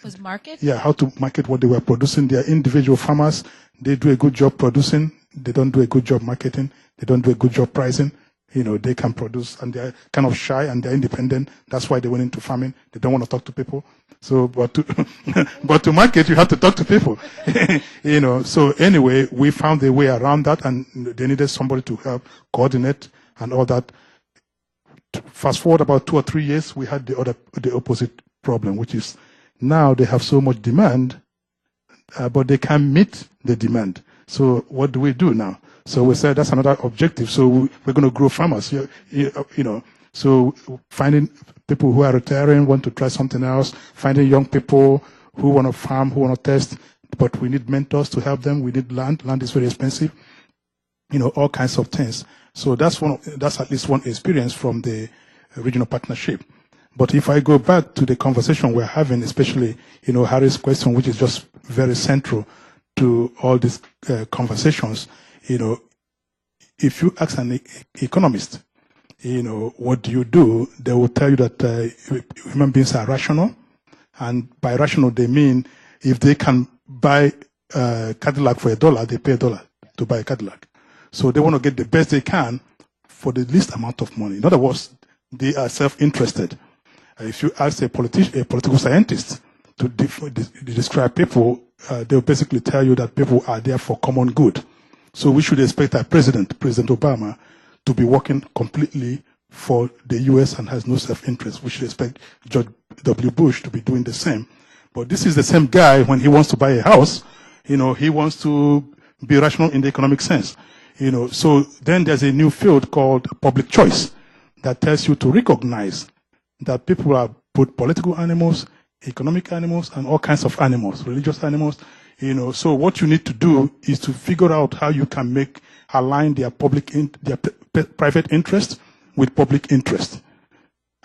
was market? Yeah, how to market what they were producing. They are individual farmers. They do a good job producing. They don't do a good job marketing. They don't do a good job pricing. You know, they can produce and they're kind of shy and they're independent. That's why they went into farming. They don't want to talk to people. So, but to market, you have to talk to people. You know, so anyway, we found a way around that and they needed somebody to help coordinate and all that. Fast forward about 2 or 3 years, we had the opposite problem, which is now they have so much demand, but they can't meet the demand. So what do we do now? So we said that's another objective. So we're going to grow farmers. You know, so finding people who are retiring, want to try something else, finding young people who want to farm, who want to test, but we need mentors to help them. We need land. Land is very expensive. You know, all kinds of things. So that's at least one experience from the regional partnership. But if I go back to the conversation we're having, especially, Harry's question, which is just very central to all these conversations, if you ask an economist, what do? They will tell you that human beings are rational. And by rational, they mean if they can buy a Cadillac for $1, they pay $1 to buy a Cadillac. So they want to get the best they can for the least amount of money. In other words, they are self-interested. If you ask a political scientist to describe people, they'll basically tell you that people are there for common good. So we should expect our President Obama, to be working completely for the U.S. and has no self-interest. We should expect George W. Bush to be doing the same. But this is the same guy when he wants to buy a house, he wants to be rational in the economic sense. So then there's a new field called public choice that tells you to recognize that people are both political animals, economic animals, and all kinds of animals, religious animals. So what you need to do is to figure out how you can align their private interest with public interest.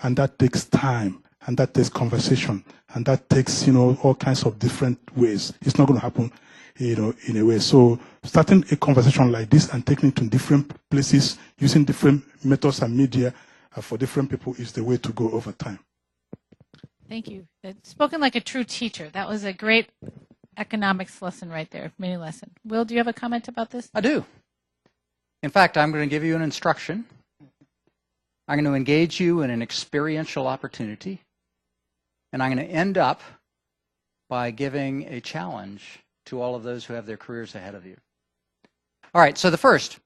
And that takes time, and that takes conversation, and that takes, all kinds of different ways. It's not going to happen, in a way. So starting a conversation like this and taking it to different places, using different methods and media for different people is the way to go over time. Thank you. Spoken like a true teacher. That was a great economics lesson right there, mini lesson. Will, do you have a comment about this? I do. In fact, I'm going to give you an instruction. I'm going to engage you in an experiential opportunity. And I'm going to end up by giving a challenge to all of those who have their careers ahead of you. All right, so the first,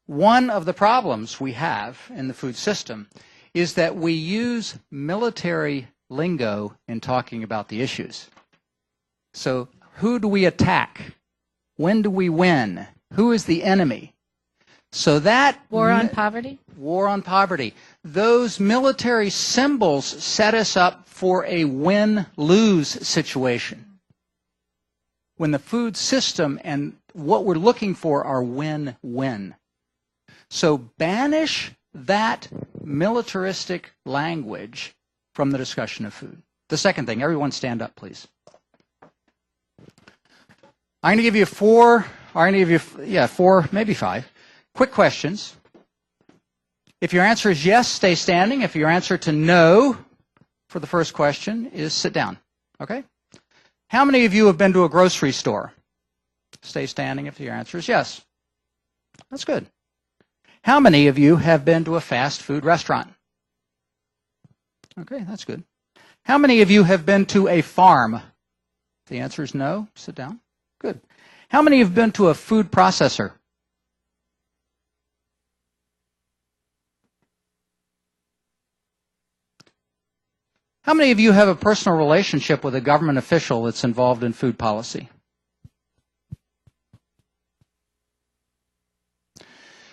one of the problems we have in the food system is that we use military lingo in talking about the issues. So who do we attack? When do we win? Who is the enemy? So that War on poverty? War on poverty. Those military symbols set us up for a win-lose situation. When the food system and what we're looking for are win-win. So banish that militaristic language from the discussion of food. The second thing, everyone stand up, please. I'm going to give you four, maybe five, quick questions. If your answer is yes, stay standing. If your answer to no for the first question is sit down. Okay? How many of you have been to a grocery store? Stay standing if your answer is yes. That's good. How many of you have been to a fast food restaurant? Okay, that's good. How many of you have been to a farm? If the answer is no, sit down. Good. How many have been to a food processor? How many of you have a personal relationship with a government official that's involved in food policy?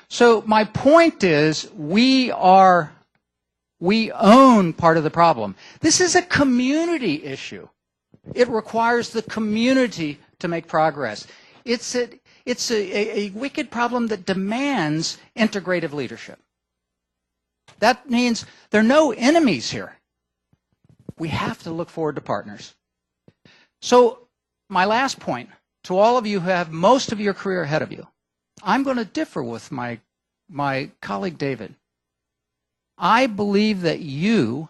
So my point is we own part of the problem. This is a community issue. It requires the community to make progress. It's a wicked problem that demands integrative leadership. That means there are no enemies here. We have to look forward to partners. So my last point, to all of you who have most of your career ahead of you, I'm going to differ with my colleague David. I believe that you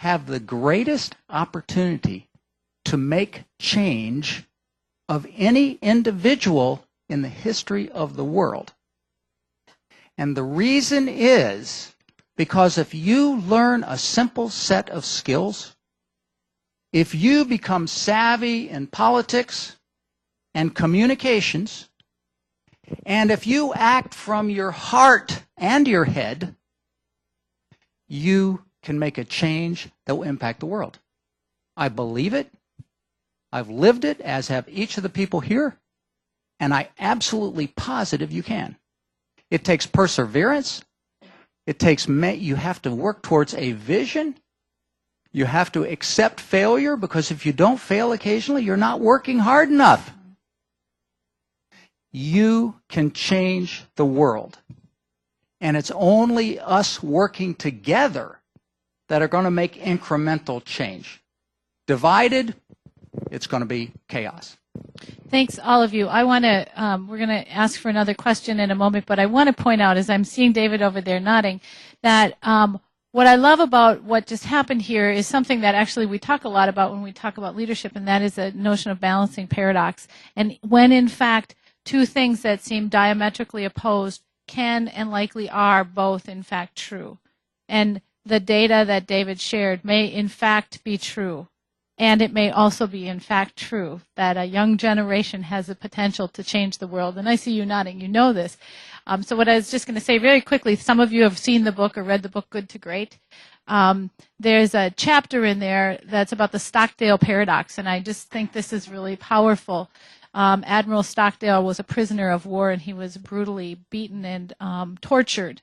have the greatest opportunity to make change of any individual in the history of the world. And the reason is because if you learn a simple set of skills, if you become savvy in politics and communications, and if you act from your heart and your head, you can make a change that will impact the world. I believe it. I've lived it, as have each of the people here, and I'm absolutely positive you can. It takes perseverance. It takes, you have to work towards a vision. You have to accept failure, because if you don't fail occasionally, you're not working hard enough. You can change the world. And it's only us working together that are going to make incremental change. Divided, it's going to be chaos. Thanks, all of you. I want to, we're going to ask for another question in a moment, but I want to point out, as I'm seeing David over there nodding, that what I love about what just happened here is something that actually we talk a lot about when we talk about leadership, and that is a notion of balancing paradox. And when, in fact, two things that seem diametrically opposed can and likely are both, in fact, true. And the data that David shared may, in fact, be true. And it may also be, in fact, true that a young generation has the potential to change the world. And I see you nodding. You know this. So what I was just going to say very quickly, some of you have seen the book or read the book Good to Great. There's a chapter in there that's about the Stockdale paradox, and I just think this is really powerful. Admiral Stockdale was a prisoner of war, and he was brutally beaten and tortured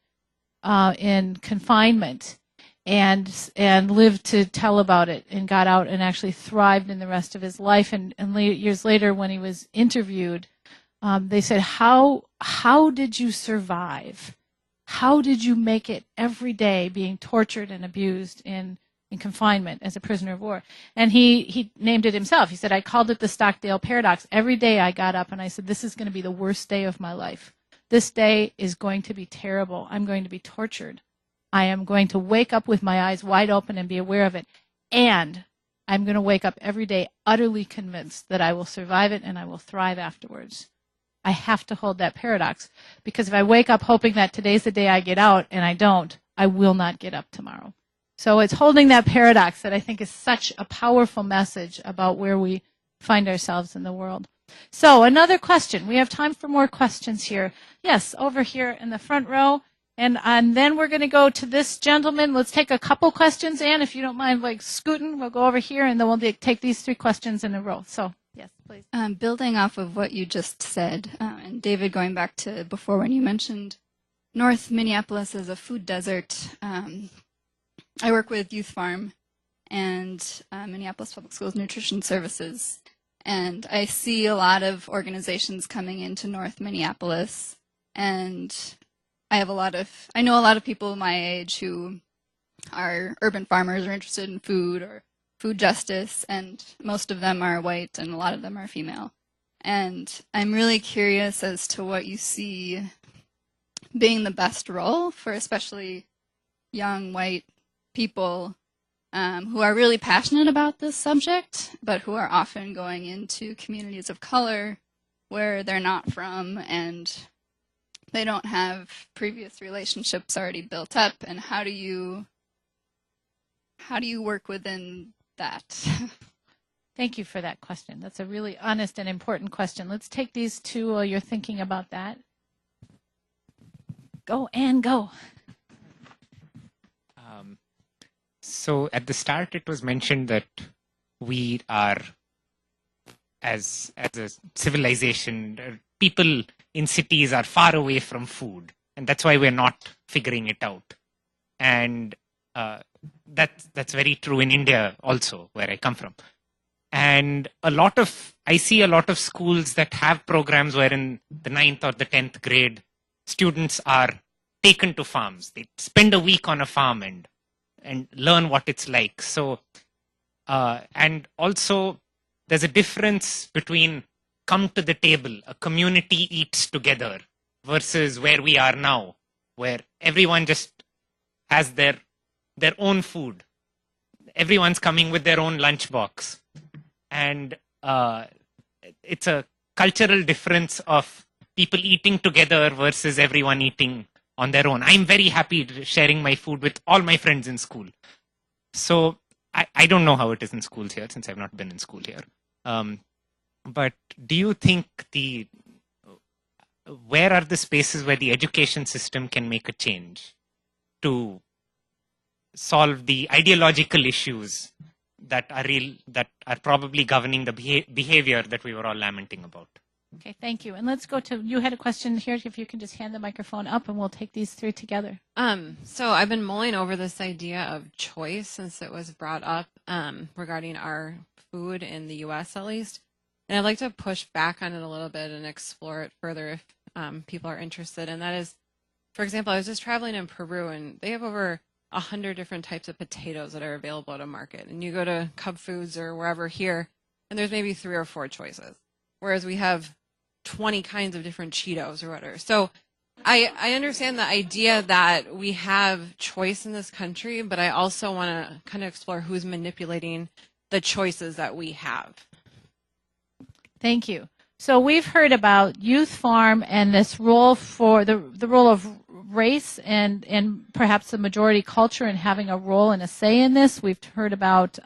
in confinement. And lived to tell about it, and got out and actually thrived in the rest of his life. And years later, when he was interviewed, they said, how did you survive? How did you make it every day being tortured and abused in confinement as a prisoner of war? And he named it himself. He said, I called it the Stockdale paradox. Every day I got up and I said, this is going to be the worst day of my life. This day is going to be terrible. I'm going to be tortured. I am going to wake up with my eyes wide open and be aware of it. And I'm going to wake up every day utterly convinced that I will survive it and I will thrive afterwards. I have to hold that paradox, because if I wake up hoping that today's the day I get out and I don't, I will not get up tomorrow. So it's holding that paradox that I think is such a powerful message about where we find ourselves in the world. So another question. We have time for more questions here. Yes, over here in the front row. And then we're going to go to this gentleman. Let's take a couple questions, Anne, if you don't mind, like scooting. We'll go over here, and then we'll take these three questions in a row. So, yes, please. Building off of what you just said, and David, going back to before when you mentioned North Minneapolis as a food desert, I work with Youth Farm and Minneapolis Public Schools Nutrition Services, and I see a lot of organizations coming into North Minneapolis, and I know a lot of people my age who are urban farmers or interested in food or food justice, and most of them are white and a lot of them are female. And I'm really curious as to what you see being the best role for especially young white people who are really passionate about this subject, but who are often going into communities of color where they're not from and they don't have previous relationships already built up. And how do you work within that? Thank you for that question. That's a really honest and important question. Let's take these two while you're thinking about that. Go, Anne, go. So at the start, it was mentioned that we are, as a civilization, people in cities are far away from food, and that's why we're not figuring it out. And that's very true in India also, where I come from. And I see a lot of schools that have programs where in the 9th or the 10th grade, students are taken to farms. They spend a week on a farm and learn what it's like. So, and also there's a difference between come to the table, a community eats together, versus where we are now, where everyone just has their own food. Everyone's coming with their own lunchbox. And it's a cultural difference of people eating together versus everyone eating on their own. I'm very happy sharing my food with all my friends in school. So I don't know how it is in schools here, since I've not been in school here. But do you think where are the spaces where the education system can make a change to solve the ideological issues that are probably governing the behavior that we were all lamenting about? Okay, thank you. And let's go to, you had a question here, if you can just hand the microphone up and we'll take these three together. So I've been mulling over this idea of choice since it was brought up regarding our food in the U.S. at least. And I'd like to push back on it a little bit and explore it further if people are interested. And that is, For example, I was just traveling in Peru, and they have over 100 different types of potatoes that are available at a market. And you go to Cub Foods or wherever here, and there's maybe 3 or 4 choices. Whereas we have 20 kinds of different Cheetos or whatever. So I understand the idea that we have choice in this country, but I also want to kind of explore who's manipulating the choices that we have. Thank you. So we've heard about Youth Farm and this role for the role of race and perhaps the majority culture and having a role and a say in this. We've heard about,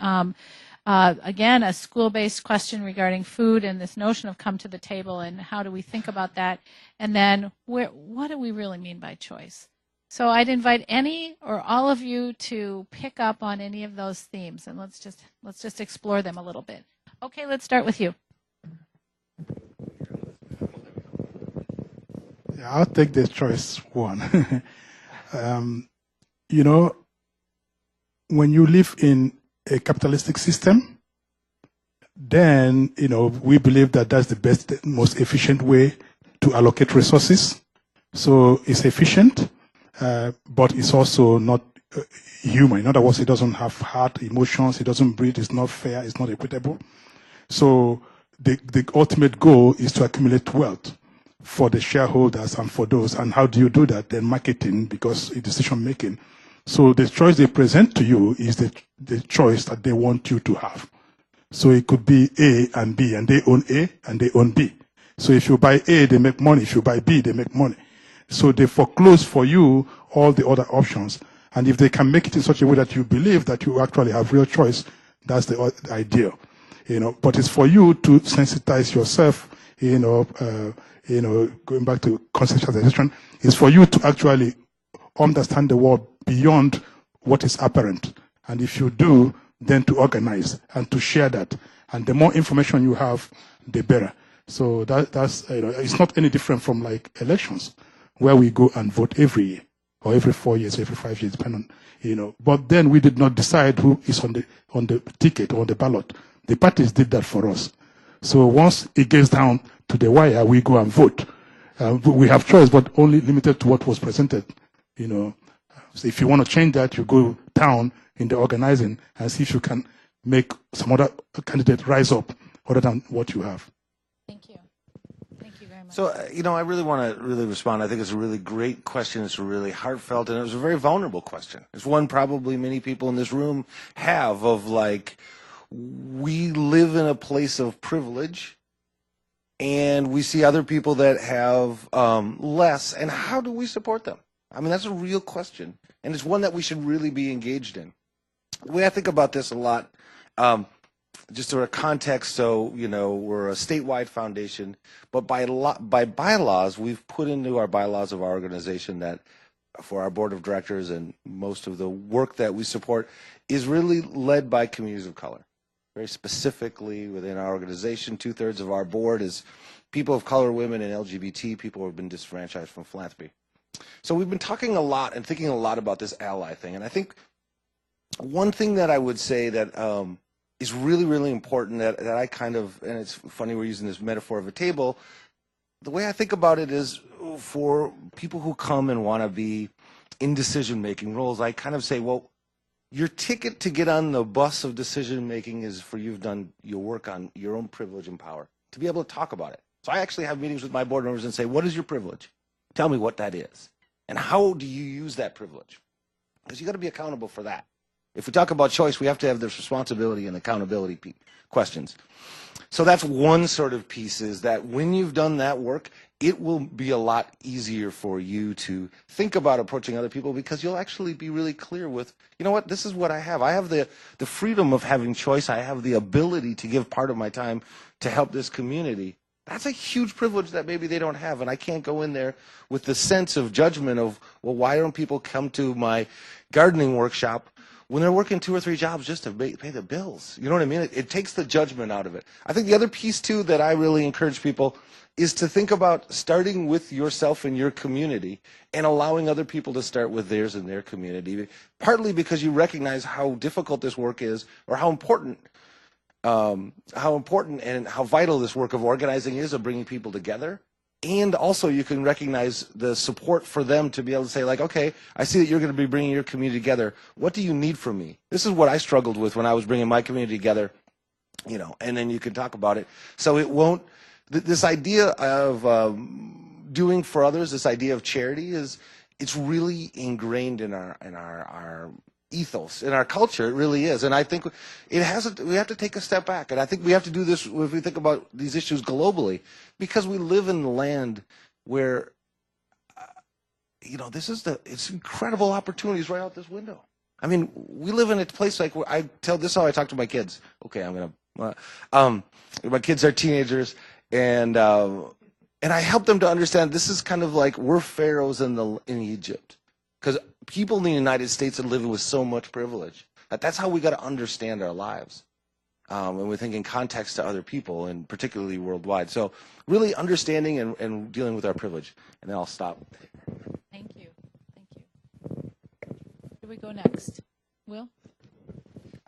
again, a school-based question regarding food and this notion of come to the table and how do we think about that. And then what do we really mean by choice? So I'd invite any or all of you to pick up on any of those themes, and let's just explore them a little bit. Okay, let's start with you. Yeah, I'll take the choice one. You know, when you live in a capitalistic system, then, you know, we believe that that's the best, most efficient way to allocate resources. So it's efficient, but it's also not human. In other words, it doesn't have heart, emotions, it doesn't breathe, it's not fair, it's not equitable. So the ultimate goal is to accumulate wealth for the shareholders and for those. And how do you do that? Then marketing, because it's decision making. So the choice they present to you is the choice that they want you to have. So it could be A and B, and they own A and they own B. So if you buy A, they make money. If you buy B, they make money. So they foreclose for you all the other options. And if they can make it in such a way that you believe that you actually have real choice, that's the idea. You know, but it's for you to sensitize yourself, going back to conceptualization, it's for you to actually understand the world beyond what is apparent. And if you do, then to organize and to share that. And the more information you have, the better. So that's it's not any different from like elections, where we go and vote every year, or every 4 years, every 5 years, depending on, But then we did not decide who is on the ticket or on the ballot. The parties did that for us. So once it gets down to the wire, we go and vote. We have choice, but only limited to what was presented. So if you want to change that, you go down in the organizing and see if you can make some other candidate rise up other than what you have. Thank you. Thank you very much. So, I really want to respond. I think it's a really great question. It's really heartfelt, and it was a very vulnerable question. It's one probably many people in this room have of like, we live in a place of privilege, and we see other people that have less, and how do we support them? I mean, that's a real question, and it's one that we should really be engaged in. The way I think about this a lot, just sort of context, so, we're a statewide foundation, but by bylaws, we've put into our bylaws of our organization that for our board of directors and most of the work that we support is really led by communities of color. Very specifically within our organization, 2/3 of our board is people of color, women, and LGBT people who have been disenfranchised from philanthropy. So we've been talking a lot and thinking a lot about this ally thing. And I think one thing that I would say that is really, really important that I kind of, and it's funny we're using this metaphor of a table, the way I think about it is for people who come and want to be in decision-making roles, I kind of say, well, your ticket to get on the bus of decision-making is for you've done your work on your own privilege and power, to be able to talk about it. So I actually have meetings with my board members and say, what is your privilege? Tell me what that is. And how do you use that privilege? Because you got to be accountable for that. If we talk about choice, we have to have this responsibility and accountability questions. So that's one sort of piece, is that when you've done that work, it will be a lot easier for you to think about approaching other people, because you'll actually be really clear with, you know what, this is what I have. I have the freedom of having choice. I have the ability to give part of my time to help this community. That's a huge privilege that maybe they don't have. And I can't go in there with the sense of judgment of, well, why don't people come to my gardening workshop when they're working 2 or 3 jobs just to pay the bills? You know what I mean? It takes the judgment out of it. I think the other piece, too, that I really encourage people is to think about starting with yourself and your community and allowing other people to start with theirs and their community, partly because you recognize how difficult this work is, or how important and how vital this work of organizing is, of bringing people together. And also you can recognize the support for them to be able to say, like, okay, I see that you're going to be bringing your community together. What do you need from me? This is what I struggled with when I was bringing my community together, you know, and then you can talk about it. So it won't, this idea of doing for others, this idea of charity it's really ingrained in our ethos, in our culture. It really is. And I think we have to take a step back. And I think we have to do this if we think about these issues globally, because we live in the land where, you know, it's incredible opportunities right out this window. I mean, we live in a place like where this is how I talk to my kids. Okay, my kids are teenagers, and I help them to understand this is kind of like we're pharaohs in Egypt. Because people in the United States are living with so much privilege. That's how we got to understand our lives. And we think in context to other people, and particularly worldwide. So really understanding and dealing with our privilege. And then I'll stop. Thank you. Thank you. Where do we go next? Will?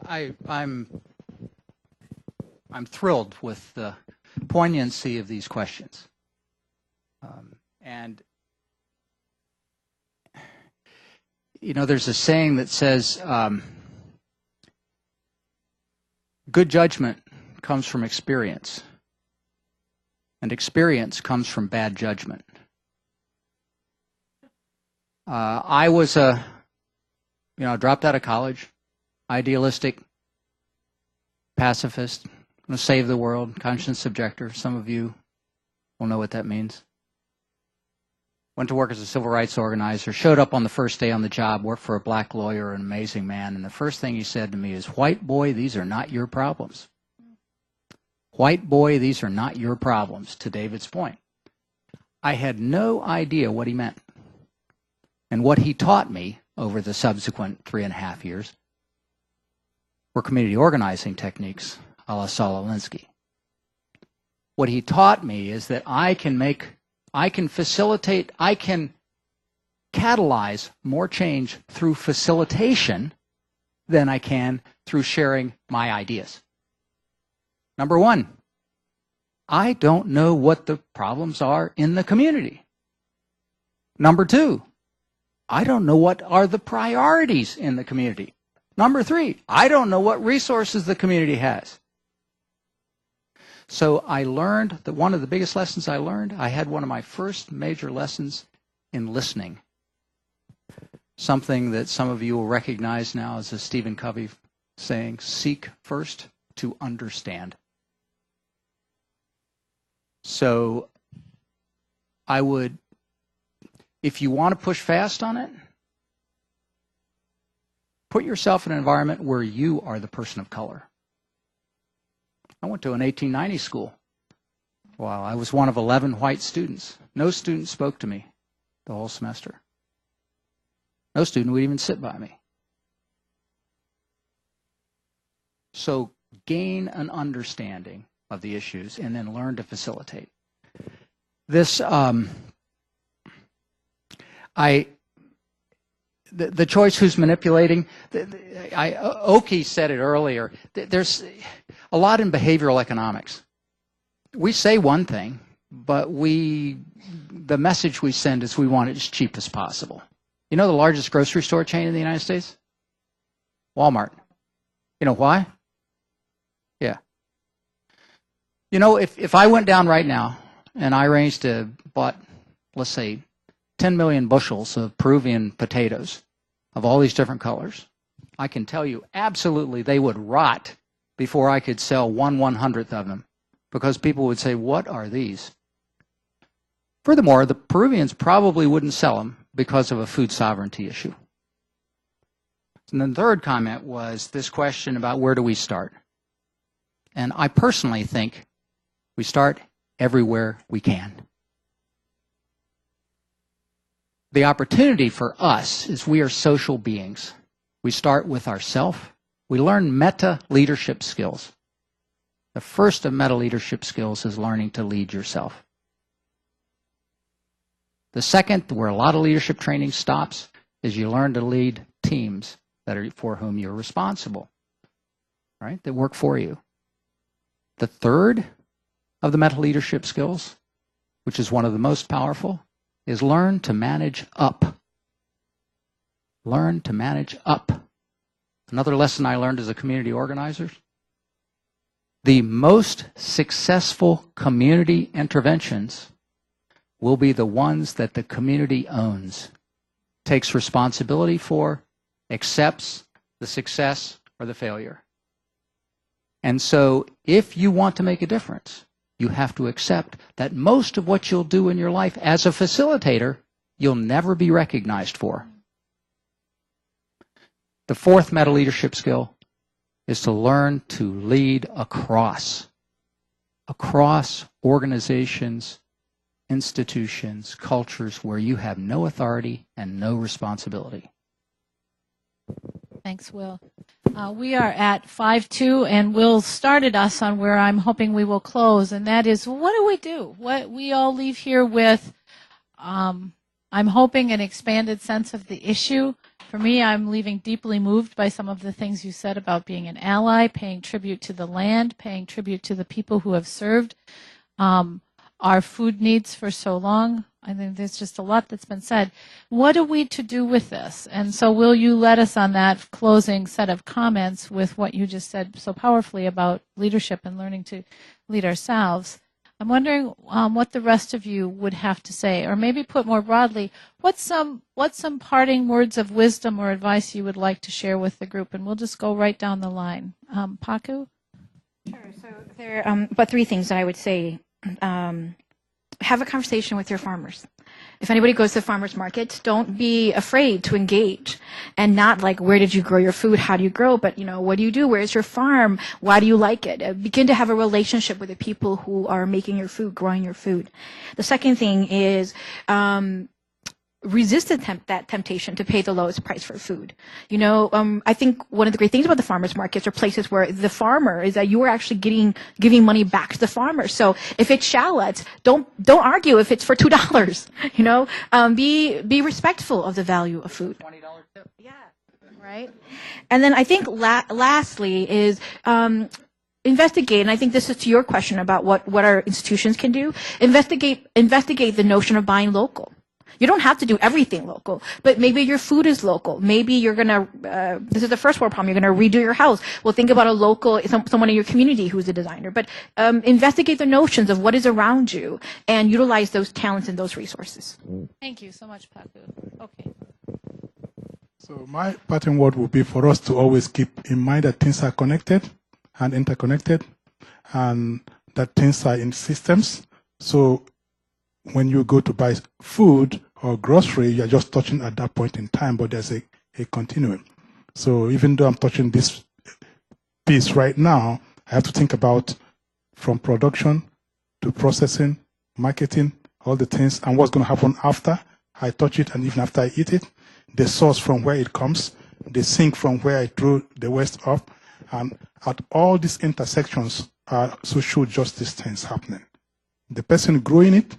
I'm thrilled with the poignancy of these questions. And you know, there's a saying that says, good judgment comes from experience, and experience comes from bad judgment. I was dropped out of college, idealistic, pacifist, going to save the world, conscience objector. Some of you will know what that means. Went to work as a civil rights organizer, showed up on the first day on the job, worked for a black lawyer, an amazing man, and the first thing he said to me is, "White boy, these are not your problems." White boy, these are not your problems, to David's point. I had no idea what he meant. And what he taught me over the subsequent 3.5 years were community organizing techniques a la Saul Alinsky. What he taught me is that I can facilitate, I can catalyze more change through facilitation than I can through sharing my ideas. Number one, I don't know what the problems are in the community. Number two, I don't know what are the priorities in the community. Number three, I don't know what resources the community has. So I learned that one of the biggest lessons I learned, I had one of my first major lessons in listening. Something that some of you will recognize now as a Stephen Covey saying, seek first to understand. So I would, if you want to push fast on it, put yourself in an environment where you are the person of color. I went to an 1890 school. Well, I was one of 11 white students. No student spoke to me the whole semester. No student would even sit by me. So gain an understanding of the issues and then learn to facilitate. This, the choice who's manipulating, Oki said it earlier, there's a lot in behavioral economics. We say one thing, but the message we send is we want it as cheap as possible. You know the largest grocery store chain in the United States? Walmart. You know why? Yeah. You know, if I went down right now and I arranged to bought, let's say, 10 million bushels of Peruvian potatoes of all these different colors, I can tell you absolutely they would rot before I could sell 1/100th of them, because people would say, what are these? Furthermore, the Peruvians probably wouldn't sell them because of a food sovereignty issue. And then the third comment was this question about where do we start? And I personally think we start everywhere we can. The opportunity for us is we are social beings. We start with ourselves. We learn meta-leadership skills. The first of meta-leadership skills is learning to lead yourself. The second, where a lot of leadership training stops, is you learn to lead teams that are for whom you're responsible, right? That work for you. The third of the meta-leadership skills which is one of the most powerful, is learn to manage up. Learn to manage up. Another lesson I learned as a community organizer, the most successful community interventions will be the ones that the community owns, takes responsibility for, accepts the success or the failure. And so if you want to make a difference, you have to accept that most of what you'll do in your life as a facilitator, you'll never be recognized for. The fourth meta leadership skill is to learn to lead across organizations, institutions, cultures where you have no authority and no responsibility. Thanks, Will. We are at 5:02, and Will started us on where I'm hoping we will close, and that is, what do we do? What we all leave here with, I'm hoping, an expanded sense of the issue. For me, I'm leaving deeply moved by some of the things you said about being an ally, paying tribute to the land, paying tribute to the people who have served our food needs for so long. I think there's just a lot that's been said. What are we to do with this? And so will you let us on that closing set of comments with what you just said so powerfully about leadership and learning to lead ourselves? I'm wondering what the rest of you would have to say, or maybe put more broadly, what's some parting words of wisdom or advice you would like to share with the group? And we'll just go right down the line. Paku? Sure. So there are but three things that I would say. Have a conversation with your farmers. If anybody goes to the farmers market, don't be afraid to engage, and not like, where did you grow your food? How do you grow? But, what do you do? Where's your farm? Why do you like it? Begin to have a relationship with the people who are making your food, growing your food. The second thing is, resist that temptation to pay the lowest price for food. I think one of the great things about the farmers markets are places where the farmer is that you are actually giving money back to the farmer. So if it's shallots, don't argue if it's for $2. Be respectful of the value of food. $20 tip. Yeah, right. And then I think lastly is investigate, and I think this is to your question about what our institutions can do. Investigate the notion of buying local. You don't have to do everything local, but maybe your food is local. Maybe you're going to, this is the first world problem, you're going to redo your house. Well, think about a local, someone in your community who's a designer. But investigate the notions of what is around you and utilize those talents and those resources. Thank you so much, Paku. Okay. So my parting word would be for us to always keep in mind that things are connected and interconnected, and that things are in systems. So when you go to buy food or grocery, you're just touching at that point in time, but there's a continuum. So even though I'm touching this piece right now, I have to think about from production to processing, marketing, all the things, and what's going to happen after I touch it and even after I eat it, the source from where it comes, the sink from where I threw the waste up, and at all these intersections are social justice things happening. The person growing it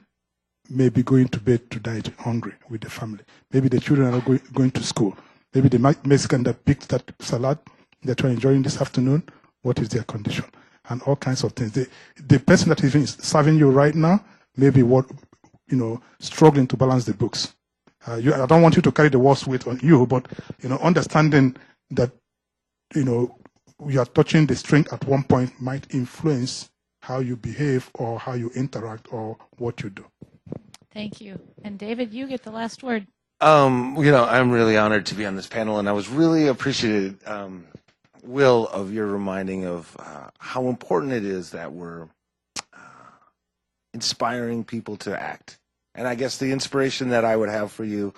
may be going to bed to die hungry with the family. Maybe the children are going to school. Maybe the Mexican that picked that salad that you're enjoying this afternoon, what is their condition? And all kinds of things. The person that is even serving you right now may be struggling to balance the books. I don't want you to carry the worst weight on you, but understanding that you are touching the string at one point might influence how you behave or how you interact or what you do. Thank you. And David, you get the last word. I'm really honored to be on this panel, and I was really appreciated, Will, of your reminding of how important it is that we're inspiring people to act. And I guess the inspiration that I would have for you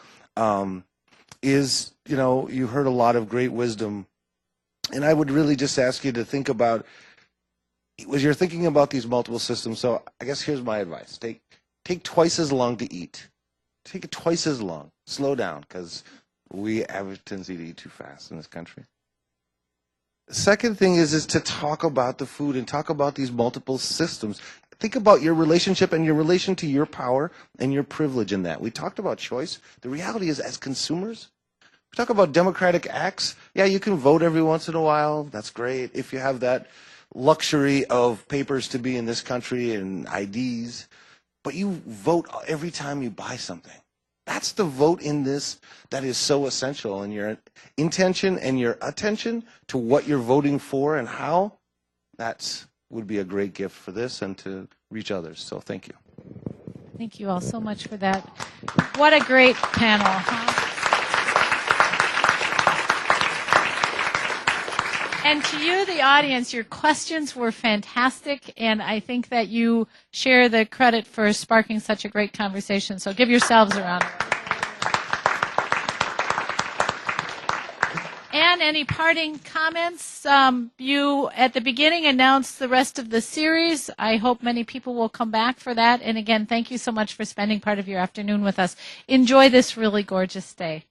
is, you heard a lot of great wisdom, and I would really just ask you to think about, as you're thinking about these multiple systems, so I guess here's my advice. Take twice as long to eat. Take it twice as long. Slow down, because we have a tendency to eat too fast in this country. The second thing is to talk about the food and talk about these multiple systems. Think about your relationship and your relation to your power and your privilege in that. We talked about choice. The reality is, as consumers, we talk about democratic acts. Yeah, you can vote every once in a while. That's great. If you have that luxury of papers to be in this country and IDs. but you vote every time you buy something. That's the vote in this that is so essential, and your intention and your attention to what you're voting for and how, that would be a great gift for this and to reach others. So thank you. Thank you all so much for that. What a great panel, huh? And to you, the audience, your questions were fantastic, and I think that you share the credit for sparking such a great conversation. So give yourselves a round of applause. And any parting comments? You, at the beginning, announced the rest of the series. I hope many people will come back for that. And again, thank you so much for spending part of your afternoon with us. Enjoy this really gorgeous day.